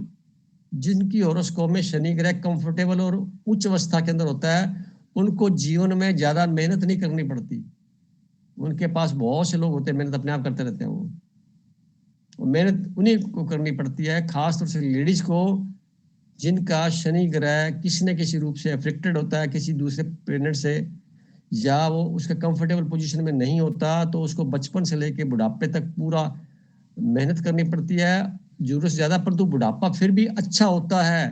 जिनकी होरोस्कोप में शनि ग्रह कंफर्टेबल और उच्च अवस्था के अंदर होता है, उनको जीवन में ज्यादा मेहनत नहीं करनी पड़ती। उनके पास बहुत से लोग होते हैं मेहनत अपने आप करते रहते हैं, वो मेहनत उन्हीं को करनी पड़ती है, खासतौर से लेडीज को, जिनका शनि ग्रह किसी न किसी रूप से अफेक्टेड होता है किसी दूसरे प्लेनेट से, या वो उसके कंफर्टेबल पोजीशन में नहीं होता, तो उसको बचपन से लेके बुढ़ापे तक पूरा मेहनत करनी पड़ती है, जरूरत से ज्यादा। परंतु बुढ़ापा फिर भी अच्छा होता है।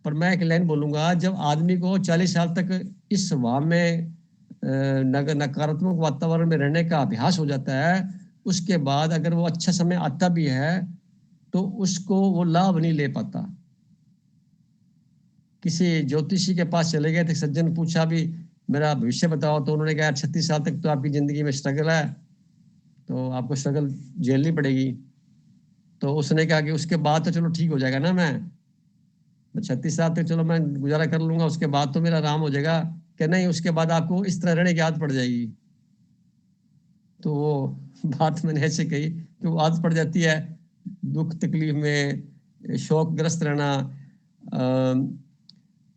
पर मैं एक लाइन बोलूंगा, जब आदमी को 40 साल तक इस स्वभाव में नकारात्मक वातावरण में रहने का अभ्यास हो जाता है, उसके बाद अगर वो अच्छा समय आता भी है तो उसको वो लाभ नहीं ले पाता। किसी ज्योतिषी के पास चले गए थे, सज्जन पूछा भी मेरा भविष्य बताओ, तो उन्होंने कहा 36 साल तक तो आपकी जिंदगी में स्ट्रगल है, तो आपको स्ट्रगल झेलनी पड़ेगी। तो उसने कहा कि उसके बाद तो चलो ठीक हो जाएगा ना, मैं 36 साल तक चलो मैं गुजारा कर लूंगा, उसके बाद तो मेरा आराम हो जाएगा। कि नहीं, उसके बाद आपको इस तरह रहने की आदत पड़ जाएगी। तो वो बात मैंने ऐसे कही कि वो आदत पड़ जाती है दुख तकलीफ में, शोकग्रस्त रहना।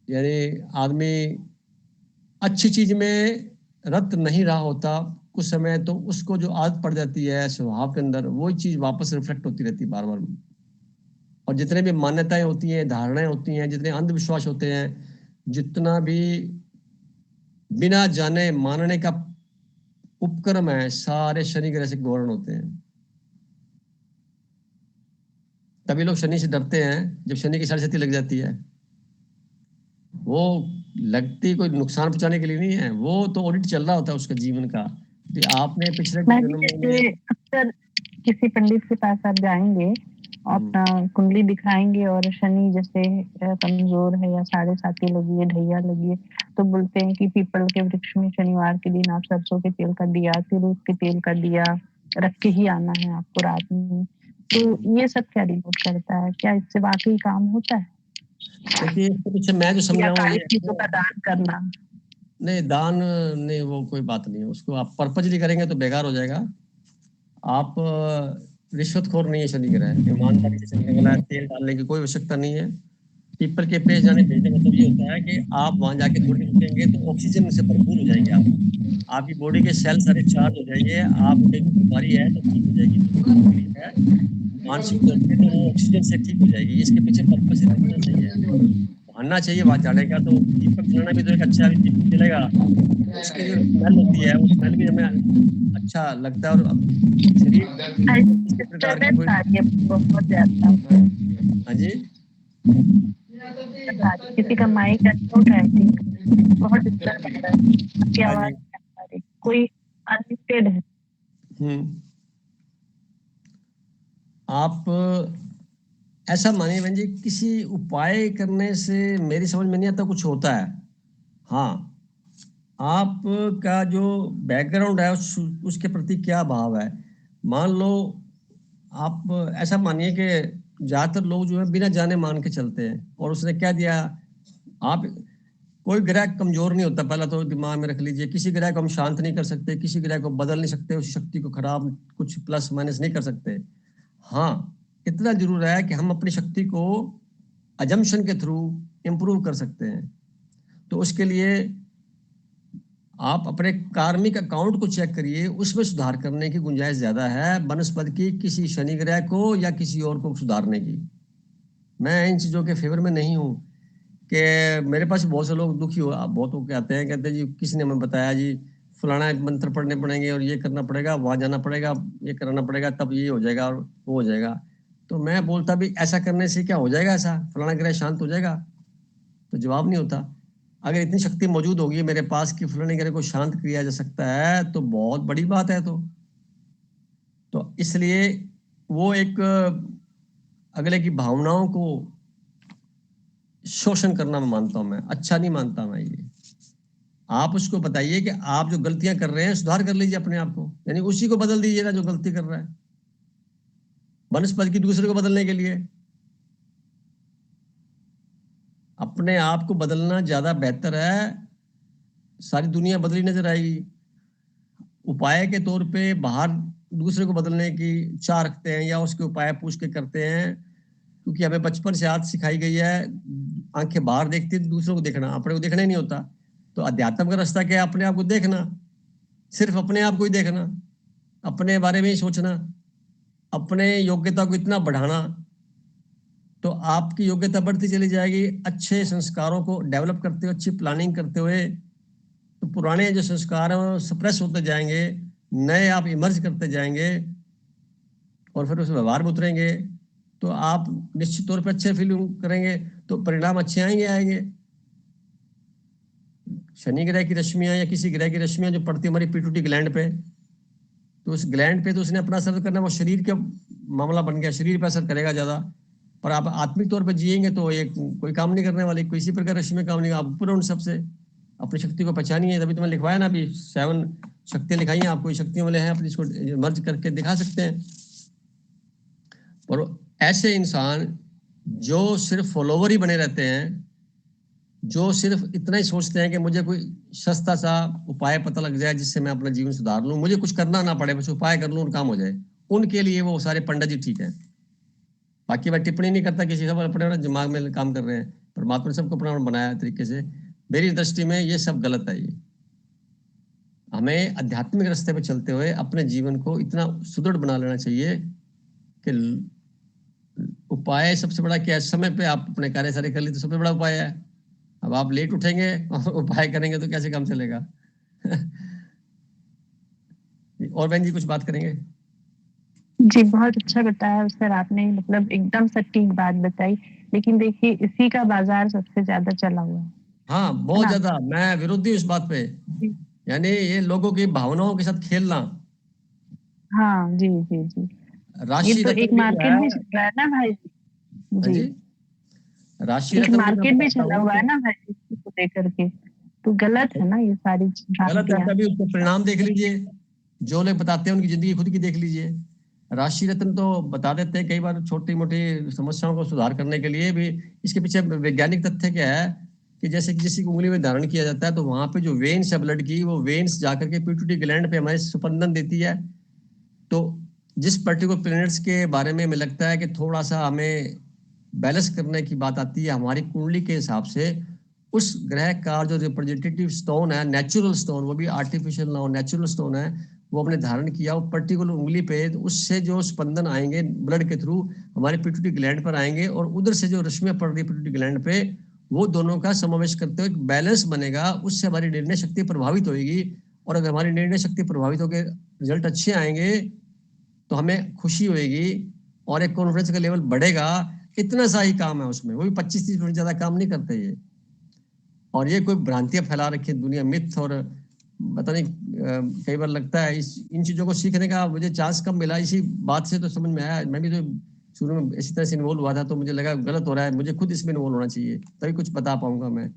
यानी आदमी अच्छी चीज में रत नहीं रहा होता कुछ समय, तो उसको जो आदत पड़ जाती है स्वभाव के अंदर, वही चीज वापस रिफ्लेक्ट होती रहती है बार बार। और जितने भी मान्यताएं होती हैं, धारणाएं होती हैं, जितने अंधविश्वास होते हैं, जितना भी बिना जाने मानने का उपक्रम है, सारे शनि ग्रह से गवर्न होते हैं। तभी लोग शनि से डरते हैं जब शनि की साढ़े लग जाती है। वो लगती कोई नुकसान पहुंचाने के लिए नहीं है, वो तो ऑडिट चल रहा होता है उसका जीवन का, कि आपने पिछले जन्म में। अक्सर किसी पंडित के पास आप जाएंगे, अपना कुंडली दिखाएंगे और शनि जैसे कमजोर है या 7.5 लगी है, ढैया लगी है, तो बोलते हैं कि पीपल के वृक्ष में शनिवार के दिन आप सरसों के तेल का दिया, तिल के तेल का दिया रख के ही आना है आपको रात में। तो ये सब क्या डिनोट करता है? क्या इससे वाकई काम होता है? देखिए, इसके पीछे मैं जो समझाऊं, ये चीजों का दान करना नहीं, दान नहीं, वो कोई बात नहीं है। उसको आप पर्पजली करेंगे तो बेकार हो जाएगा। आप रिश्वतखोर नहीं है शनि ग्रह, ईमानदारी से चलने वाला है, तेल डालने की कोई आवश्यकता नहीं है। पीपल के पेड़ जाने भेजने का मतलब ये होता है कि आप वहां जाके थोड़ी देर रुकेंगे तो ऑक्सीजन से भरपूर हो जाएंगे आप, आपकी बॉडी के सेल सारे चार्ज हो जाएंगे, आपको एक बीमारी है तो ठीक हो जाएगी, है मानसिक तौर पे तो वो ऑक्सीजन से ठीक हो जाएगी। इसके पीछे पर्पस इतना सही है, मानना चाहिए वहां जाने का। तो दीपक जलाना भी तो एक अच्छा दीपक जलेगा, उसकी जो स्मेल होती है, वो स्मेल भी हमें अच्छा लगता है। और शरीर प्रकार की बहुत ज्यादा। हाँ जी, किसी का माइक आउट है, बहुत डिस्टर्ब हो रहा है, आपकी आवाज आ रही, कोई अनलिमिटेड है। आप ऐसा मानिए बहन जी, किसी उपाय करने से मेरी समझ में नहीं आता कुछ होता है। हाँ, आपका जो बैकग्राउंड है उसके प्रति क्या भाव है। मान लो आप ऐसा मानिए कि ज्यादातर लोग जो है बिना जाने मान के चलते हैं। और उसने क्या दिया, आप कोई ग्रह कमजोर नहीं होता, पहला तो दिमाग में रख लीजिए। किसी ग्रह को हम शांत नहीं कर सकते, किसी ग्रह को बदल नहीं सकते, उस शक्ति को खराब कुछ प्लस माइनस नहीं कर सकते। हाँ, इतना जरूर है कि हम अपनी शक्ति को अजम्पशन के थ्रू इंप्रूव कर सकते हैं। तो उसके लिए आप अपने कार्मिक अकाउंट को चेक करिए, उसमें सुधार करने की गुंजाइश ज्यादा है बनस्पति की किसी शनि ग्रह को या किसी और को सुधारने की। मैं इन चीजों के फेवर में नहीं हूँ कि मेरे पास बहुत से लोग दुखी हो, बहुत लोग कहते हैं, कहते हैं जी किसी ने हमें बताया जी फलाना मंत्र पढ़ने पड़ेंगे और ये करना पड़ेगा, वहां जाना पड़ेगा, ये करना पड़ेगा, तब ये हो जाएगा और वो हो जाएगा। तो मैं बोलता भी ऐसा करने से क्या हो जाएगा, ऐसा फलाना ग्रह शांत हो जाएगा? तो जवाब नहीं होता। अगर इतनी शक्ति मौजूद होगी मेरे पास कि फलाने ग्रह को शांत किया जा सकता है तो बहुत बड़ी बात है। तो इसलिए वो एक अगले की भावनाओं को शोषण करना मैं मानता हूं, मैं अच्छा नहीं मानता मैं ये। आप उसको बताइए कि आप जो गलतियां कर रहे हैं सुधार कर लीजिए अपने आप को, यानी उसी को बदल दीजिए ना जो गलती कर रहा है, बनस्पति की दूसरे को बदलने के लिए। अपने आप को बदलना ज्यादा बेहतर है, सारी दुनिया बदली नजर आएगी। उपाय के तौर पे बाहर दूसरे को बदलने की चाह रखते हैं या उसके उपाय पूछ के करते हैं, क्योंकि हमें बचपन से आदत सिखाई गई है, आंखें बाहर देखती है दूसरों को देखना, अपने को देखना ही नहीं होता। तो अध्यात्म का रास्ता क्या है? अपने आप को देखना, सिर्फ अपने आप को ही देखना, अपने बारे में ही सोचना, अपने योग्यता को इतना बढ़ाना, तो आपकी योग्यता बढ़ती चली जाएगी। अच्छे संस्कारों को डेवलप करते हुए, अच्छी प्लानिंग करते हुए, तो पुराने जो संस्कार हैं वो सप्रेस होते जाएंगे, नए आप इमर्ज करते जाएंगे और फिर उस व्यवहार में उतरेंगे, तो आप निश्चित तौर पर अच्छे फील करेंगे, तो परिणाम अच्छे आएंगे। शनि ग्रह की रश्मियां या किसी ग्रह की रश्मियां जो पड़ती है हमारी पिट्यूटरी ग्लैंड पे, तो उस ग्लैंड पे तो उसने अपना असर करना, वो शरीर का मामला बन गया, शरीर पे असर करेगा ज्यादा। पर आप आत्मिक तौर पर जिएंगे तो ये कोई काम नहीं करने वाली, किसी प्रकार रश्मि काम नहीं। आप ऊपर उन सबसे अपनी शक्ति को पहचानिए, तभी तुम्हें लिखवाया ना अभी 7 शक्तियां लिखाई हैं आपको, शक्तियों वाले हैं, अपनी इसको मर्ज करके दिखा सकते हैं। और ऐसे इंसान जो सिर्फ फॉलोवर ही बने रहते हैं, जो सिर्फ इतना ही सोचते हैं कि मुझे कोई सस्ता सा उपाय पता लग जाए जिससे मैं अपना जीवन सुधार लूं, मुझे कुछ करना ना पड़े, बस उपाय कर लूं और काम हो जाए, उनके लिए वो सारे पंडित जी ठीक है। बाकी मैं टिप्पणी नहीं करता किसी का, अपने दिमाग में काम कर रहे हैं, परमात्मा ने सबको अपना बनाया तरीके से। मेरी दृष्टि में ये सब गलत है। ये हमें आध्यात्मिक रास्ते पे चलते हुए अपने जीवन को इतना सुदृढ़ बना लेना चाहिए कि उपाय सबसे बड़ा क्या है, समय पे आप अपने कार्य सारे कर ली तो सबसे बड़ा उपाय है। अब आप लेट उठेंगे और उपाय करेंगे तो कैसे काम चलेगा? और बहन जी कुछ बात करेंगे? जी बहुत अच्छा बताया सर आपने, मतलब एकदम सटीक बात बताई। लेकिन देखिए इसी का बाजार सबसे ज्यादा चला हुआ है। हाँ बहुत ज्यादा, मैं विरोधी इस बात पे, यानी ये लोगों की भावनाओं के साथ खेलना। हाँ जी जी जी, राशि ये तो एक मार्केट भी चल रहा है ना भाई जी, राशि एक रत्न मार्केट भी चला हुआ है ना भाई इसको लेकर के, तो गलत है ना ये सारी गलत है। तभी उसके परिणाम देख लीजिए, जो लोग बताते हैं उनकी जिंदगी खुद की देख लीजिए। राशि रत्न तो बता देते हैं कई बार छोटी मोटी समस्याओं को सुधार करने के लिए भी। इसके पीछे वैज्ञानिक तथ्य क्या है कि जैसे कि किसी को उंगली में धारण किया जाता है तो वहां पे जो वेन्स है ब्लड की, वो वेन्स जाकर के पिट्यूटरी ग्लैंड पे हमारे स्पंदन देती है। तो जिस पर्टिकुलर प्लैनेट्स के बारे में लगता है कि थोड़ा सा हमें बैलेंस करने की बात आती है हमारी कुंडली के हिसाब से, उस ग्रह का जो रिप्रेजेंटेटिव स्टोन है, नेचुरल स्टोन, वो भी आर्टिफिशियल ना हो, नेचुरल स्टोन है, वो हमने धारण किया वो पर्टिकुलर उंगली पे, तो उससे जो स्पंदन आएंगे ब्लड के थ्रू हमारे पिट्यूटरी ग्लैंड पर आएंगे, और उधर से जो रश्मियां पड़ रही पिट्यूटरी ग्लैंड पे, वो दोनों का समावेश करते हुए एक बैलेंस बनेगा। उससे हमारी निर्णय शक्ति प्रभावित होगी, और अगर हमारी निर्णय शक्ति प्रभावित होकर रिजल्ट अच्छे आएंगे तो हमें खुशी होगी और एक कॉन्फिडेंस का लेवल बढ़ेगा। इतना सा ही काम है उसमें, वो भी 25-30% ज्यादा काम नहीं करते ये। और ये कोई भ्रांतियां फैला रखी है दुनिया, मिथ, और पता नहीं कई बार लगता है इन चीजों को सीखने का मुझे चांस कब मिला। इसी बात से तो समझ में आया, मैं भी तो शुरू में इसी तरह से इन्वॉल्व हुआ था, तो मुझे लगा गलत हो रहा है, मुझे खुद इसमें इन्वॉल्व होना चाहिए तभी कुछ बता पाऊंगा मैं।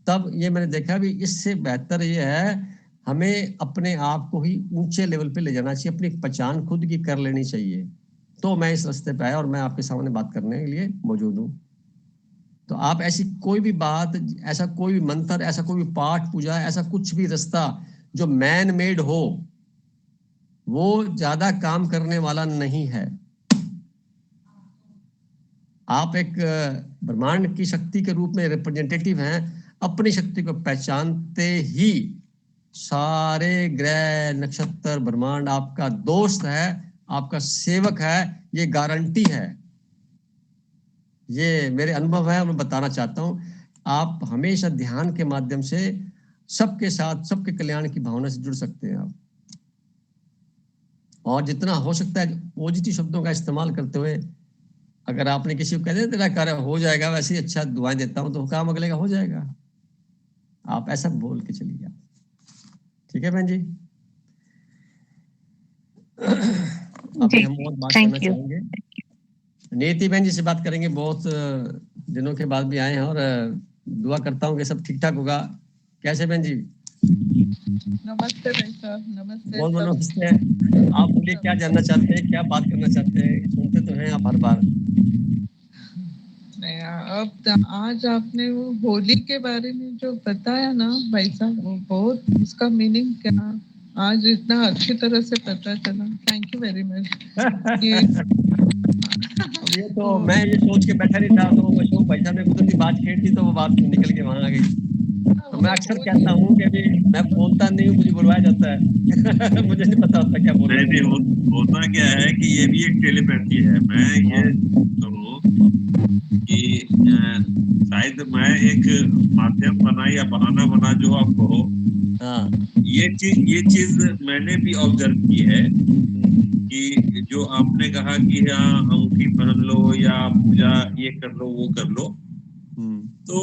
तब ये मैंने देखा भी इससे बेहतर ये है हमें अपने आप को ही ऊंचे लेवल पे ले जाना चाहिए, अपनी पहचान खुद की कर लेनी चाहिए, तो मैं इस रास्ते पे आया और मैं आपके सामने बात करने के लिए मौजूद हूँ। तो आप ऐसी कोई भी बात, ऐसा कोई भी मंत्र, ऐसा कोई भी पाठ पूजा, ऐसा कुछ भी रास्ता जो मैन मेड हो, वो ज्यादा काम करने वाला नहीं है। आप एक ब्रह्मांड की शक्ति के रूप में रिप्रेजेंटेटिव हैं। अपनी शक्ति को पहचानते ही सारे ग्रह नक्षत्र ब्रह्मांड आपका दोस्त है, आपका सेवक है, ये गारंटी है। ये मेरे अनुभव है, मैं बताना चाहता हूँ। आप हमेशा ध्यान के माध्यम से सबके साथ, सबके कल्याण की भावना से जुड़ सकते हैं आप। और जितना हो सकता है पॉजिटिव शब्दों का इस्तेमाल करते हुए, अगर आपने किसी को कह दिया तेरा कार्य हो जाएगा, वैसे ही अच्छा दुआएं देता हूँ, तो काम अगले का हो जाएगा। आप ऐसा बोल के चलिए। ठीक है बहन जी। अभी हम बहुत बात करना चाहेंगे, नीति बहन जी से बात करेंगे। बहुत दिनों के बाद भी आए हैं और दुआ करता हूँ कि सब ठीक ठाक होगा। कैसे बहन जी? नमस्ते भाई साहब। नमस्ते। बहुत नमस्ते। आप बोलिए, क्या जानना चाहते हैं, क्या बात करना चाहते हैं? सुनते तो हैं आप हर बार। अब आज आपने वो होली के बारे में जो बताया ना भाई साहब, वो बहुत, उसका मीनिंग क्या आज इतना अच्छी तरह से पता चला। Thank you very much. ये तो मैं ये सोच के बैठा नहीं था, तो अशोक भाई साहब ने कुछ बात छेड़ दी, तो वो बात निकल के वहां आ गई। तो मैं अक्सर कहता हूँ कि अभी मैं बोलता नहीं हूँ, मुझे बुलवाया जाता है। मुझे नहीं पता होता क्या बोल रहा हूँ। होता क्या है कि ये भी एक टेलीपैथी है। मैं ये कहूँ कि शायद मैं एक माध्यम बना या बहाना बना, जो आप कहो, ये चीज मैंने भी ऑब्जर्व की है कि जो आपने कहा कि हाँ अंगूठी पहन लो या पूजा ये कर लो वो कर लो, तो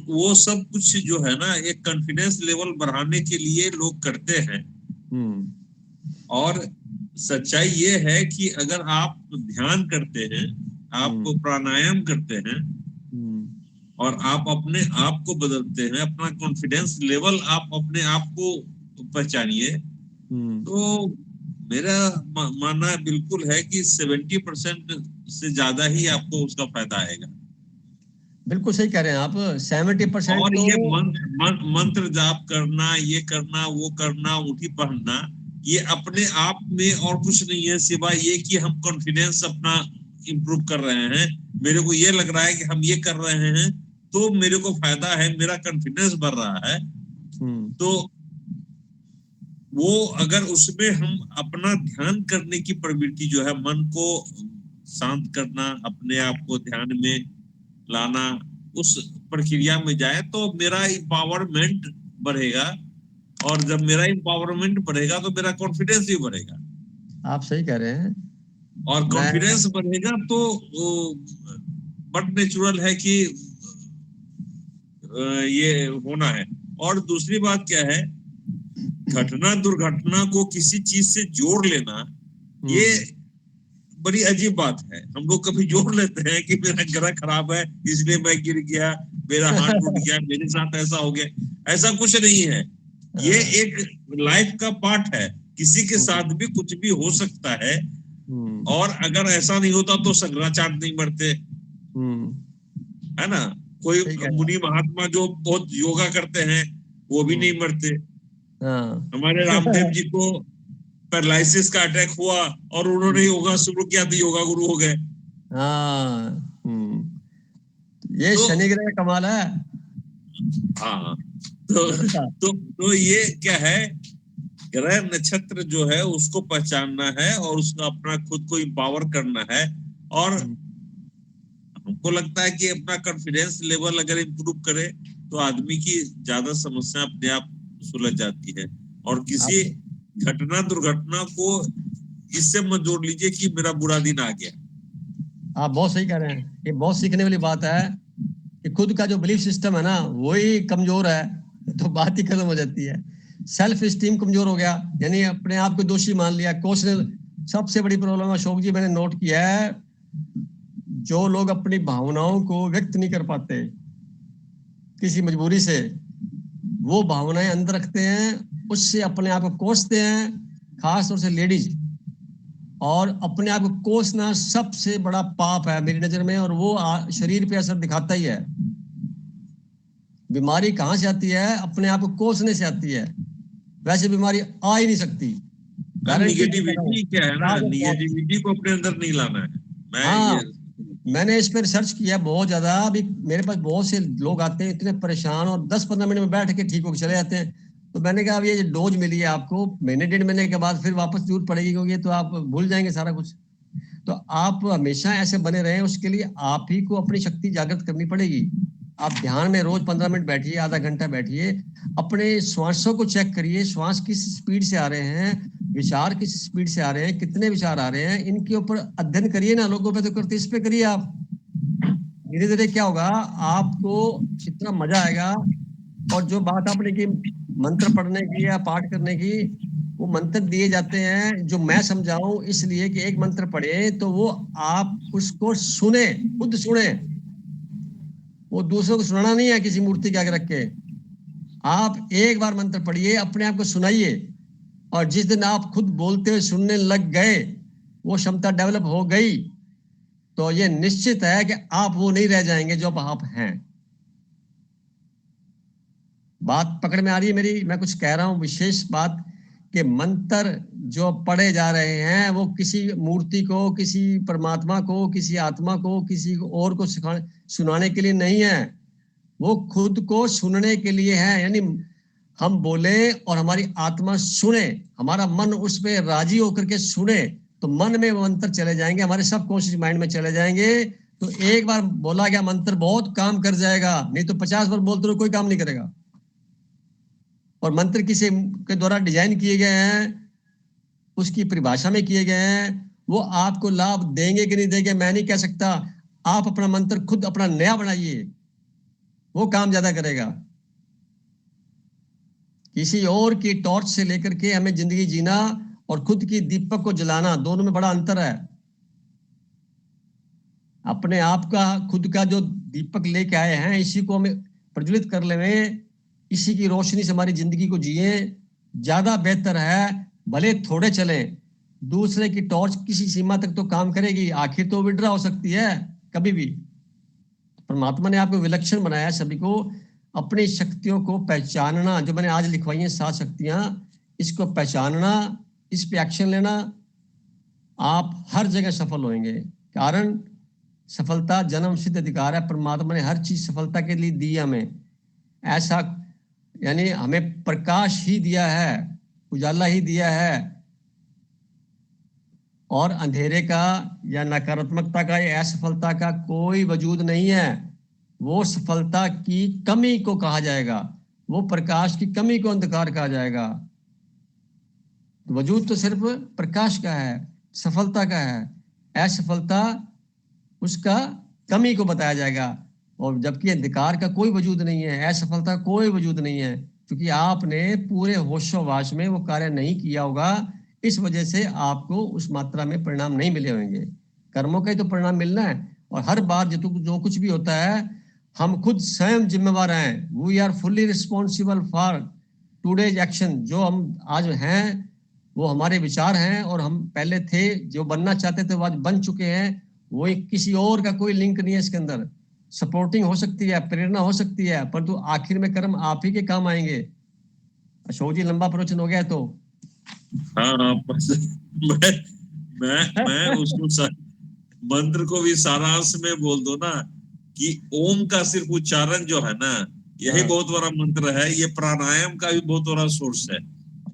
वो सब कुछ जो है ना, एक कॉन्फिडेंस लेवल बढ़ाने के लिए लोग करते हैं। और सच्चाई ये है कि अगर आप ध्यान करते हैं, आप प्राणायाम करते हैं और आप अपने आप को बदलते हैं, अपना कॉन्फिडेंस लेवल आप अपने आप को पहचानिए, तो मेरा मानना बिल्कुल है कि 70% से ज्यादा ही आपको उसका फायदा आएगा। बिल्कुल सही कह रहे हैं आप। 70% और तो ये मंत्र जाप करना, ये करना, वो करना, अंगूठी पहनना, ये अपने आप में और कुछ नहीं है सिवाय ये कि हम कॉन्फिडेंस अपना इम्प्रूव कर रहे हैं। मेरे को ये लग रहा है कि हम ये कर रहे हैं तो मेरे को फायदा है, मेरा कॉन्फिडेंस बढ़ रहा है। तो वो अगर उसमें हम अपना ध्यान करने की प्रवृत्ति जो है, मन को शांत करना, अपने आप को ध्यान में लाना, उस प्रक्रिया में जाए तो मेरा एम्पावरमेंट बढ़ेगा। और जब मेरा एम्पावरमेंट बढ़ेगा तो मेरा कॉन्फिडेंस भी बढ़ेगा। आप सही कह रहे हैं। और कॉन्फिडेंस बढ़ेगा तो बट नेचुरल है कि ये होना है। और दूसरी बात क्या है, घटना दुर्घटना को किसी चीज से जोड़ लेना, ये बड़ी अजीब बात है। हम लोग कभी जोड़ लेते हैं कि मेरा ग्रह खराब है इसलिए मैं गिर गया, मेरा हाथ टूट गया, मेरे साथ ऐसा हो गया। ऐसा कुछ नहीं है। ये एक लाइफ का पार्ट है। किसी के साथ भी कुछ भी हो सकता है। और अगर ऐसा नहीं होता तो शंकराचार्य नहीं मरते, है ना। कोई मुनि महात्मा जो बहुत योगा करते हैं वो भी नहीं मरते। हमारे रामदेव जी को पैरालिसिस का अटैक हुआ और उन्होंने योगा शुरू किया तो योगा गुरु हो गए। ये शनि ग्रह का कमाल है। हाँ, तो ये क्या है, ग्रह नक्षत्र जो है उसको पहचानना है और उसका अपना खुद को एम्पावर करना है। और हमको लगता है कि अपना कॉन्फिडेंस लेवल अगर इम्प्रूव करे तो आदमी की ज्यादा समस्या अपने आप सुलझ जाती है। और किसी घटना दुर्घटना को इससे मत जोड़ लीजिए कि मेरा बुरा दिन आ गया। आप बहुत सही कह रहे हैं। ये बहुत सीखने वाली बात है कि खुद का जो बिलीफ सिस्टम है ना वही कमजोर है तो बात ही खत्म हो जाती है। सेल्फ स्टीम कमजोर हो गया, यानी अपने आप को दोषी मान लिया। क्वेश्चन सबसे बड़ी प्रॉब्लम अशोक जी मैंने नोट किया है, जो लोग अपनी भावनाओं को व्यक्त नहीं कर पाते किसी मजबूरी से, वो भावनाएं अंदर रखते हैं, उससे अपने आप को कोसते हैं। खास तौर से लेडीज और अपने आप को कोसना सबसे बड़ा पाप है मेरी नजर में, और वो शरीर पे असर दिखाता ही है। बीमारी कहाँ से आती है? अपने आप को कोसने से आती है। वैसे बीमारी आ ही नहीं सकती। निगेटिविटी क्या है ना, निगेटिविटी को अपने अंदर नहीं लाना है। हाँ, मैंने इस पर रिसर्च किया बहुत ज्यादा। अभी मेरे पास बहुत से लोग आते हैं इतने परेशान, और 10-15 मिनट में बैठ के ठीक होकर चले जाते हैं। तो मैंने कहा अब ये डोज मिली है आपको, महीने 1.5 महीने के बाद फिर वापस जरूरत पड़ेगी, क्योंकि तो आप भूल जाएंगे सारा कुछ। तो आप हमेशा ऐसे बने रहें, उसके लिए आप ही को अपनी शक्ति जागृत करनी पड़ेगी। आप ध्यान में रोज 15 मिनट बैठिए, आधा घंटा बैठिए, अपने श्वासों को चेक करिए, श्वास किस स्पीड से आ रहे हैं, विचार किस स्पीड से आ रहे हैं, कितने विचार आ रहे हैं, इनके ऊपर अध्ययन करिए ना। लोगों पे तो करते, इस पे करिए आप। धीरे धीरे क्या होगा, आपको इतना मजा आएगा। और जो बात आपने की मंत्र पढ़ने की या पाठ करने की, वो मंत्र दिए जाते हैं जो मैं समझाऊं, इसलिए कि एक मंत्र पढ़े तो वो आप उसको सुने, खुद सुने। वो दूसरों को सुनाना नहीं है किसी मूर्ति के आगे रख के। आप एक बार मंत्र पढ़िए, अपने आप को सुनाइए, और जिस दिन आप खुद बोलते हुए सुनने लग गए, वो क्षमता डेवलप हो गई, तो ये निश्चित है कि आप वो नहीं रह जाएंगे जो आप हैं। बात पकड़ में आ रही है मेरी? मैं कुछ कह रहा हूं विशेष बात, कि मंत्र जो पढ़े जा रहे हैं वो किसी मूर्ति को, किसी परमात्मा को, किसी आत्मा को, किसी और को सुनाने के लिए नहीं है। वो खुद को सुनने के लिए है। यानी हम बोले और हमारी आत्मा सुने, हमारा मन उस पे राजी होकर के सुने, तो मन में वो मंत्र चले जाएंगे, हमारे सबकॉन्शियस माइंड में चले जाएंगे। तो एक बार बोला गया मंत्र बहुत काम कर जाएगा, नहीं तो 50 बार बोलते रहो कोई काम नहीं करेगा। और मंत्र किसी के द्वारा डिजाइन किए गए हैं, उसकी परिभाषा में किए गए हैं, वो आपको लाभ देंगे कि नहीं देंगे मैं नहीं कह सकता। आप अपना मंत्र खुद अपना नया बनाइए, वो काम ज्यादा करेगा। किसी और की टॉर्च से लेकर के हमें जिंदगी जीना और खुद की दीपक को जलाना, दोनों में बड़ा अंतर है। अपने आप का खुद का जो दीपक लेके आए हैं, इसी को हमें प्रज्वलित कर लें, इसी की रोशनी से हमारी जिंदगी को जिए, ज्यादा बेहतर है। भले थोड़े चले, दूसरे की टॉर्च किसी सीमा तक तो काम करेगी, आखिर तो विड्रा हो सकती है कभी भी। परमात्मा ने आपको विलक्षण बनाया, सभी को अपनी शक्तियों को पहचानना, जो मैंने आज लिखवाई है 7 शक्तियां, इसको पहचानना, इस पे एक्शन लेना, आप हर जगह सफल होंगे। कारण सफलता जन्म सिद्ध अधिकार है। परमात्मा ने हर चीज सफलता के लिए दी हमें। ऐसा यानी हमें प्रकाश ही दिया है, उजाला ही दिया है, और अंधेरे का या नकारात्मकता का या असफलता का कोई वजूद नहीं है। वो सफलता की कमी को कहा जाएगा, वो प्रकाश की कमी को अंधकार कहा जाएगा। वजूद तो सिर्फ प्रकाश का है, सफलता का है। असफलता उसका कमी को बताया जाएगा, और जबकि अंधकार का कोई वजूद नहीं है, असफलता का कोई वजूद नहीं है, क्योंकि आपने पूरे होशोवास में वो कार्य नहीं किया होगा। इस वजह से आपको उस मात्रा में परिणाम नहीं मिले होंगे। कर्मों का ही तो परिणाम मिलना है। और हर बार जो कुछ भी होता है, हम खुद स्वयं जिम्मेवार हैं। We are fully responsible for today's action. जो हम आज हैं वो हमारे विचार हैं, और हम पहले थे, जो बनना चाहते थे वो आज बन चुके हैं। वो किसी और का कोई लिंक नहीं है इसके अंदर। सपोर्टिंग हो सकती है, प्रेरणा हो सकती है, परंतु आखिर में कर्म आप ही के काम आएंगे। अशोक जी, लंबा प्रवचन हो गया तो हाँ, मैं उसको मंत्र को भी सारांश में बोल दो ना, कि ओम का सिर्फ उच्चारण जो है ना, यही बहुत बड़ा मंत्र है। ये प्राणायाम का भी बहुत बड़ा सोर्स है।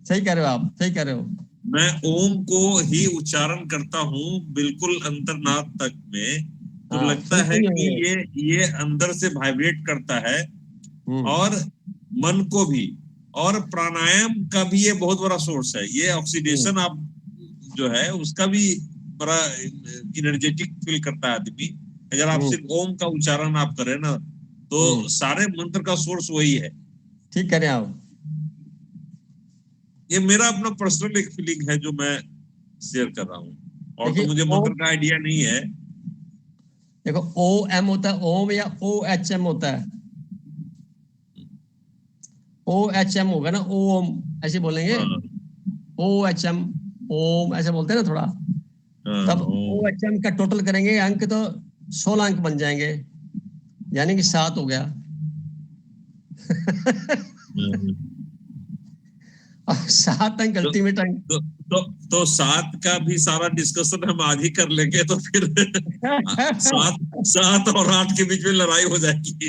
सही कह रहे हो आप, सही कह रहे हो। मैं ओम को ही उच्चारण करता हूँ बिल्कुल अंतर्नाद तक में, तो लगता है कि ये अंदर से वाइब्रेट करता है, और मन को भी। और प्राणायाम का भी ये बहुत बड़ा सोर्स है। ये ऑक्सीडेशन आप जो है उसका भी बड़ा एनर्जेटिक फील करता है आदमी। अगर आप सिर्फ ओम का उच्चारण आप करें ना, तो सारे मंत्र का सोर्स वही है। ठीक कह रहे हैं आप। ये मेरा अपना पर्सनल एक फीलिंग है जो मैं शेयर कर रहा हूँ, और तो मुझे मंत्र का आइडिया नहीं है। देखो, ओ एम होता है ओम, या ओ एच एम होता है। ओ एच एम होगा ना, ओम ऐसे बोलेंगे। ओ एच एम, ओम ऐसे बोलते हैं ना थोड़ा। तब वो HM का टोटल करेंगे अंक तो 16 अंक बन जाएंगे, यानी कि 7 हो गया। अब 7 अंक अल्टीमेट अंक। तो 7 का भी सारा डिस्कशन हम आज ही कर लेंगे, तो फिर 7 और 8 के बीच में लड़ाई हो जाएगी।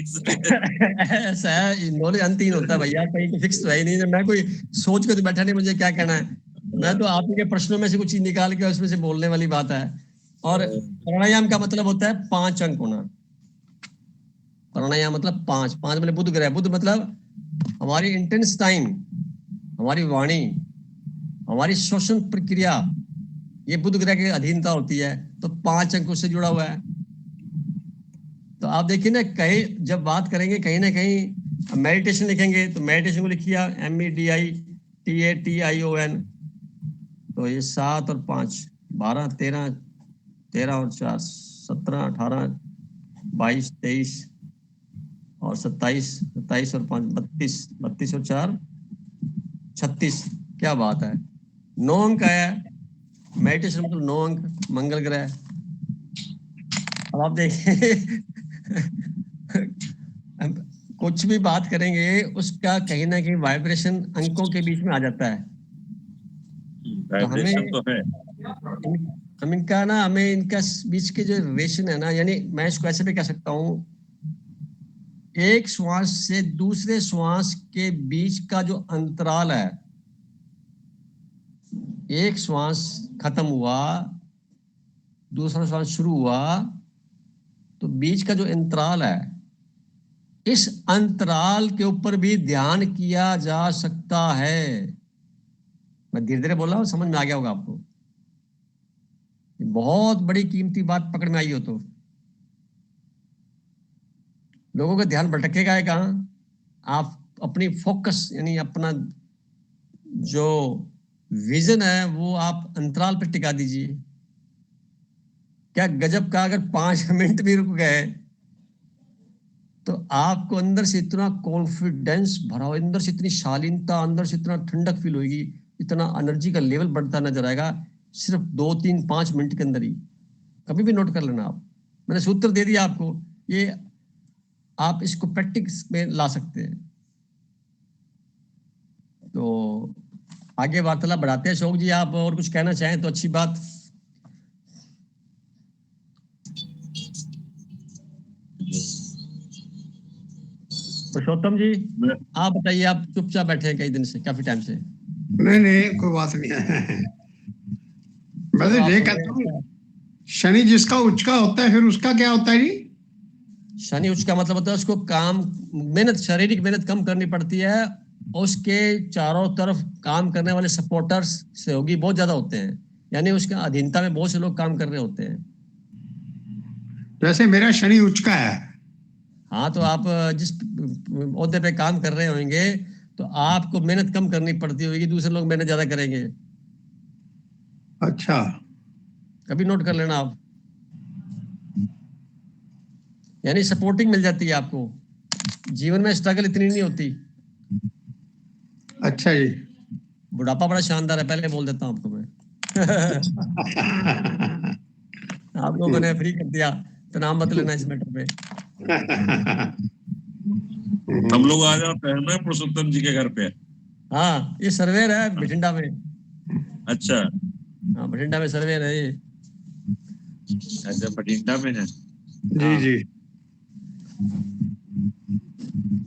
ऐसा है, नॉलेज अंत ही नहीं होता भैया, कहीं फिक्स तो है ही नहीं। मैं कोई सोच के तो बैठा नहीं मुझे क्या कहना है, मैं तो आप ही के प्रश्नों में से कुछ चीज निकाल के उसमें से बोलने वाली बात है। और प्राणायाम का मतलब होता है 5 अंक होना। प्राणायाम मतलब 5 मतलब बुध ग्रह, बुध मतलब हमारी इंटेंस टाइम, हमारी वाणी, हमारी श्वसन प्रक्रिया, ये बुध ग्रह की अधीनता होती है। तो 5 अंक उससे जुड़ा हुआ है। तो आप देखिए ना, कहीं जब बात करेंगे कहीं ना कहीं मेडिटेशन लिखेंगे तो मेडिटेशन को लिखिए MEDITATION। तो ये 7 और 5 12 13 13 और 4 17 18 22 23 और 27 27 और 5 32 32 और 4 36। क्या बात है, 9 अंक आया। मेडिटेशन मतलब 9 अंक, मंगल ग्रह। अब आप देखिए कुछ भी बात करेंगे उसका कहीं ना कहीं वाइब्रेशन अंकों के बीच में आ जाता है। तो हमें तो है। हम इनका ना, हमें इनका बीच के जो रिलेशन है ना, यानी मैं इसको ऐसे भी कह सकता हूँ, एक श्वास से दूसरे श्वास के बीच का जो अंतराल है, एक श्वास खत्म हुआ दूसरा श्वास शुरू हुआ, तो बीच का जो अंतराल है, इस अंतराल के ऊपर भी ध्यान किया जा सकता है। मैं धीरे धीरे बोल रहा हूँ, समझ में आ गया होगा आपको। बहुत बड़ी कीमती बात पकड़ में आई हो तो लोगों का ध्यान भटकेगा है कहाँ। आप अपनी फोकस यानी अपना जो विजन है वो आप अंतराल पर टिका दीजिए। क्या गजब का, अगर 5 मिनट भी रुक गए तो आपको अंदर से इतना कॉन्फिडेंस भरा हो, अंदर से इतनी शालीनता, अंदर से इतना ठंडक फील होगी, इतना एनर्जी का लेवल बढ़ता नजर आएगा, सिर्फ 2 3 5 मिनट के अंदर ही। कभी भी नोट कर लेना आप, मैंने सूत्र दे दिया आपको, ये आप इसको प्रैक्टिस में ला सकते हैं। तो आगे वार्तालाप बढ़ाते हैं। अशोक जी, आप और कुछ कहना चाहें तो अच्छी बात। पुरुषोत्तम जी आप बताइए, आप चुपचाप बैठे हैं कई दिन से, काफी टाइम से। नहीं कोई बात नहीं है। मैं तो ये कहता हूँ, शनि जिसका उच्च का होता है फिर उसका क्या होता है जी? शनि उच्च का मतलब होता है उसको काम, मेहनत, शारीरिक मेहनत कम करनी पड़ती है, उसके चारों तरफ काम करने वाले सपोर्टर्स, सहयोगी बहुत ज्यादा होते हैं, यानी उसका अधीनता में बहुत से लोग काम कर रहे होते हैं। वैसे मेरा शनि उच्च का है। हाँ, तो आप जिस ओहदे पे काम कर रहे होंगे तो आपको मेहनत कम करनी पड़ती होगी, दूसरे लोग मेहनत ज्यादा करेंगे। अच्छा, कभी नोट कर लेना आप, यानी सपोर्टिंग मिल जाती है आपको, जीवन में स्ट्रगल इतनी नहीं होती। अच्छा जी। बुढ़ापा बड़ा शानदार है, पहले बोल देता हूँ आपको मैं। आप लोगों ने फ्री कर दिया, तो नाम मत लेना इस मैटर पे। हम लोग आ जाते हैं ना पुरुषोत्तम जी के घर पे। हाँ, ये सर्वेयर है बठिंडा में। अच्छा, हाँ, बठिंडा में सर्वेयर है ये। अच्छा, बठिंडा में है। जी जी।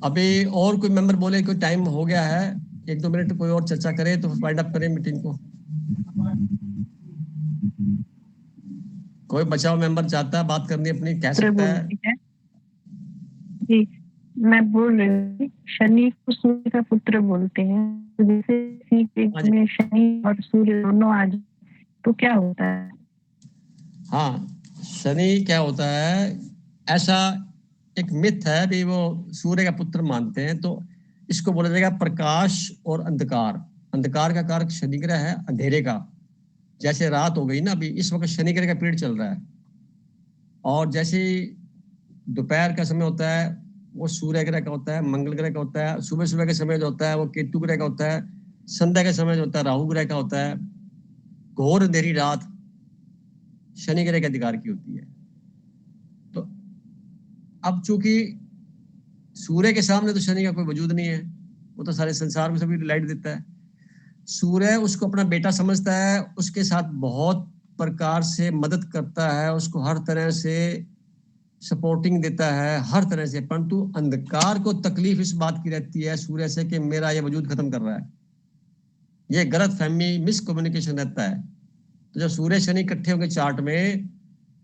अभी और कोई मेंबर बोले कोई टाइम हो गया है, 1-2 मिनट कोई और चर्चा करे तो वाइंड अप करें मीटिंग को। कोई बचाव मेंबर चाहता है बात करनी अपनी, कह सकता है। जी, मैं बोल रही हूँ, शनि को सूर्य का पुत्र बोलते हैं, तो जैसे में शनि और सूर्य दोनों आ जाए तो क्या होता है? हाँ, शनि क्या होता है, ऐसा एक मिथ है भी, वो सूर्य का पुत्र मानते हैं, तो इसको बोला जाएगा प्रकाश और अंधकार। अंधकार का कारक शनि ग्रह है, अंधेरे का। जैसे रात हो गई ना, अभी इस वक्त शनि ग्रह का पीरियड चल रहा है, और जैसे दोपहर का समय होता है वो सूर्य ग्रह का होता है, मंगल ग्रह का होता है। सुबह सुबह का समय जो होता है वो केतु ग्रह का होता है। संध्या का समय जो होता है राहु ग्रह का होता है। घोर अंधेरी रात, शनि ग्रह के अधिकार की होती है। तो अब चूंकि सूर्य के सामने तो शनि का कोई वजूद नहीं है, वो तो सारे संसार में सभी लाइट देता है। सूर्य उसको अपना बेटा समझता है, उसके साथ बहुत प्रकार से मदद करता है, उसको हर तरह से सपोर्टिंग देता है, हर तरह से, परंतु अंधकार को तकलीफ इस बात की रहती है सूर्य से कि मेरा ये वजूद खत्म कर रहा है। ये गलत फहमी, मिसकम्युनिकेशन रहता है। तो जब सूर्य शनि इकट्ठे होंगे चार्ट में,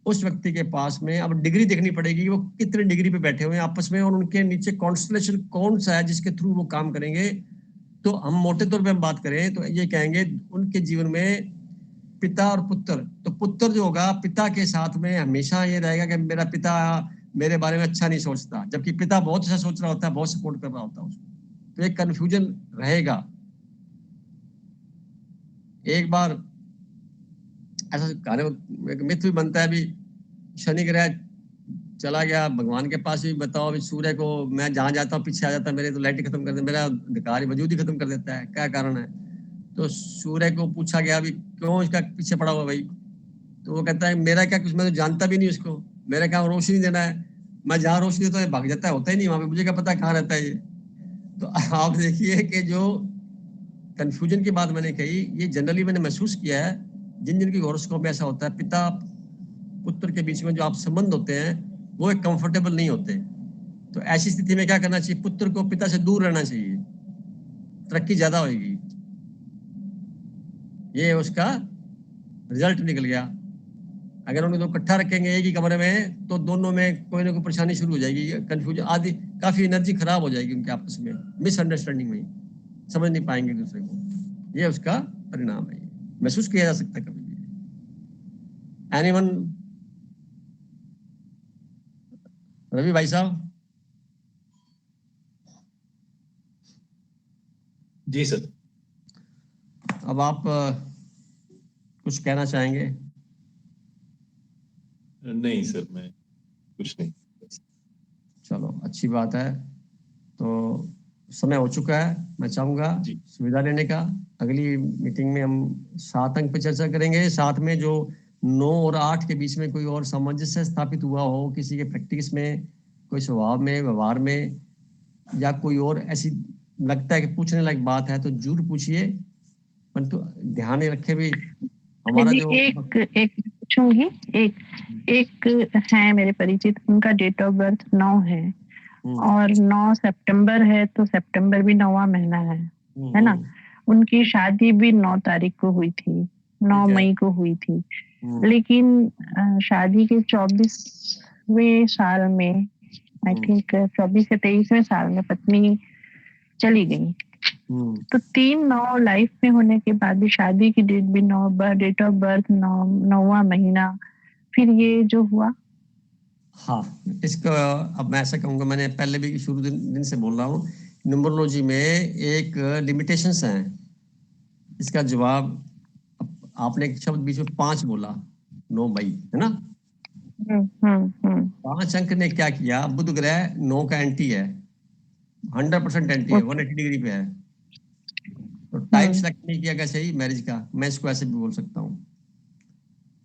उस व्यक्ति के पास में अब डिग्री देखनी पड़ेगी वो कितने डिग्री पे बैठे हुए हैं आपस में, और उनके नीचे कॉन्स्टलेशन कौन सा है जिसके थ्रू वो काम करेंगे। तो हम मोटे तौर पे हम बात करें तो ये कहेंगे उनके जीवन में पिता और पुत्र, तो पुत्र जो होगा पिता के साथ में हमेशा ये रहेगा कि मेरा पिता मेरे बारे में अच्छा नहीं सोचता, जबकि पिता बहुत अच्छा सोच रहा होता है, बहुत सपोर्ट कर रहा होता है उसको। तो एक कंफ्यूजन रहेगा। एक बार ऐसा एक मिथ भी बनता है, अभी शनि ग्रह चला गया भगवान के पास भी, बताओ अभी सूर्य को मैं जहां जाता हूँ पीछे आ जाता है, मेरे तो लाइट खत्म कर देता, मेरा अधिकार वजूद ही खत्म कर देता है, क्या कारण है। तो सूर्य को पूछा गया अभी क्यों इसका पीछे पड़ा हुआ भाई, तो वो कहता है मेरा क्या कुछ, मैं तो जानता भी नहीं उसको, मेरा क्या रोशनी देना है, मैं जहाँ रोशनी देता हूँ भाग जाता है, होता ही नहीं वहां पे, मुझे क्या पता कहाँ रहता है ये। तो आप देखिए कि जो कंफ्यूजन की बात मैंने कही, ये जनरली मैंने महसूस किया है, जिन जिनकी हॉरोस्कोप में ऐसा होता है, पिता पुत्र के बीच में जो आप संबंध होते हैं वो एक कंफर्टेबल नहीं होते। तो ऐसी स्थिति में क्या करना चाहिए, पुत्र को पिता से दूर रहना चाहिए, तरक्की ज्यादा होगी। ये उसका रिजल्ट निकल गया। अगर उन्हें दो इकट्ठा रखेंगे एक ही कमरे में तो दोनों में कोई ना कोई परेशानी शुरू हो जाएगी, कंफ्यूजन आदि, काफी एनर्जी खराब हो जाएगी उनके आपस में, मिसअंडरस्टैंडिंग में, समझ नहीं पाएंगे एक दूसरे को। ये उसका परिणाम है, महसूस किया जा सकता है कभी भी। एनीवन? रवि भाई साहब? जी सर। अब आप कुछ कहना चाहेंगे? नहीं सर, मैं कुछ नहीं। चलो अच्छी बात है। तो समय हो चुका है, मैं चाहूंगा सुविधा लेने का। अगली मीटिंग में हम 7 अंक पे चर्चा करेंगे, साथ में जो 9 और 8 के बीच में कोई और सामंजस्य स्थापित हुआ हो, किसी के प्रैक्टिस में, कोई स्वभाव में, व्यवहार में, या कोई और ऐसी लगता है कि पूछने लायक बात है तो जरूर पूछिए, परंतु ध्यान रखे भी हमारा जो एक पूछूंगी। एक है मेरे परिचित, उनका डेट ऑफ बर्थ 9 है और 9 सितंबर है, तो सितंबर भी 9वां महीना है ना। उनकी शादी भी 9 तारीख को हुई थी, 9 मई को हुई थी, लेकिन शादी के 24वें साल में, आई थिंक 24 से 23वें साल में पत्नी चली गई। तो 3-9 लाइफ में होने के बाद भी शादी की डेट भी 9, डेट ऑफ बर्थ 9वां महीना, फिर ये जो हुआ। हाँ, इसका अब मैं ऐसा कहूंगा, मैंने पहले भी शुरू दिन से बोल रहा हूँ, न्यूमरोलॉजी में एक लिमिटेशंस हैं। इसका जवाब आपने एक शब्द बीच में 5 बोला, 9 मई, है ना। 5 अंक ने क्या किया, बुध ग्रह 9 का एंटी है, 100% एंटी है, 180 डिग्री पे है। तो टाइम सेलेक्ट नहीं किया गया सही मैरिज का, मैं इसको ऐसे भी बोल सकता हूँ।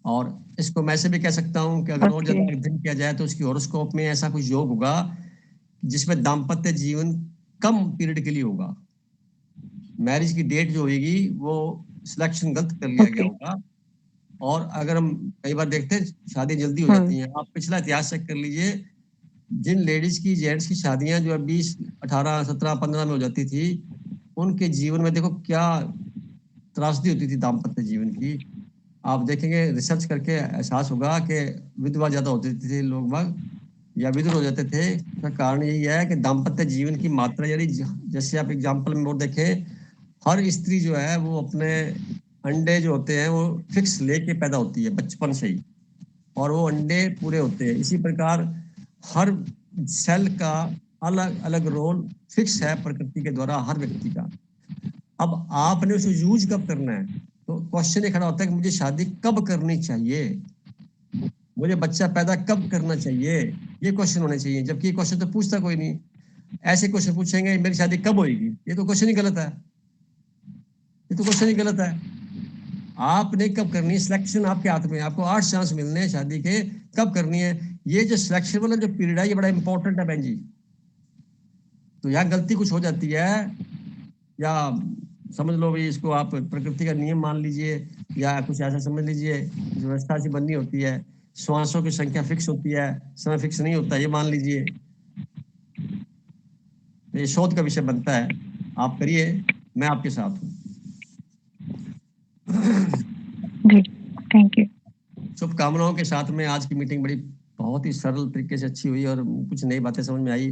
और इसको मैं ऐसे भी कह सकता हूँ कि अगर और ज्यादा अध्ययन किया जाए तो उसकी हॉरोस्कोप में ऐसा कुछ योग होगा जिसमें दाम्पत्य जीवन कम पीरियड के लिए होगा। मैरिज की डेट जो होगी वो सिलेक्शन गलत कर लिया गया होगा। और अगर हम कई बार देखते हैं शादी जल्दी हो जाती है, आप पिछला इतिहास चेक कर लीजिए, जिन लेडीज की, जेंट्स की शादियां जो 20, 18, 17, 15 में हो जाती थी, उनके जीवन में देखो क्या त्रासदी होती थी दाम्पत्य जीवन की। आप देखेंगे, रिसर्च करके एहसास होगा कि विधवा ज्यादा होते थे लोग बाग, या विधुर हो जाते थे। इसका कारण यही है कि दाम्पत्य जीवन की मात्रा, यानी जैसे आप एग्जाम्पल में और देखें, हर स्त्री जो है वो अपने अंडे जो होते हैं वो फिक्स लेके पैदा होती है बचपन से ही, और वो अंडे पूरे होते हैं। इसी प्रकार हर सेल का अलग अलग रोल फिक्स है प्रकृति के द्वारा हर व्यक्ति का। अब आपने उसे यूज कब करना है, तो क्वेश्चन ये खड़ा होता है कि मुझे शादी कब करनी चाहिए, मुझे बच्चा पैदा कब करना चाहिए, ये क्वेश्चन होने चाहिए। जबकि ये क्वेश्चन तो पूछता कोई नहीं। ऐसे क्वेश्चन पूछेंगे मेरी शादी कब होगी, ये तो क्वेश्चन ही गलत है, ये तो क्वेश्चन ही गलत है। आपने कब करनी है सिलेक्शन, आपके हाथ में। आपको 8 चांस मिलने हैं शादी के, कब करनी है। ये जो सिलेक्शन वाला जो पीरियड है ये बड़ा इंपॉर्टेंट है बहन जी। तो यहाँ गलती कुछ हो जाती है, या समझ लो भी इसको आप प्रकृति का नियम मान लीजिए, या कुछ ऐसा समझ लीजिए, व्यवस्था से बननी होती है, श्वासों की संख्या फिक्स होती है, समय फिक्स नहीं होता, ये मान लीजिए। ये शोध का विषय बनता है, आप करिए, मैं आपके साथ हूँ। जी, थैंक यू। शुभकामनाओं के साथ में आज की मीटिंग बड़ी बहुत ही सरल तरीके से अच्छी हुई और कुछ नई बातें समझ में आई।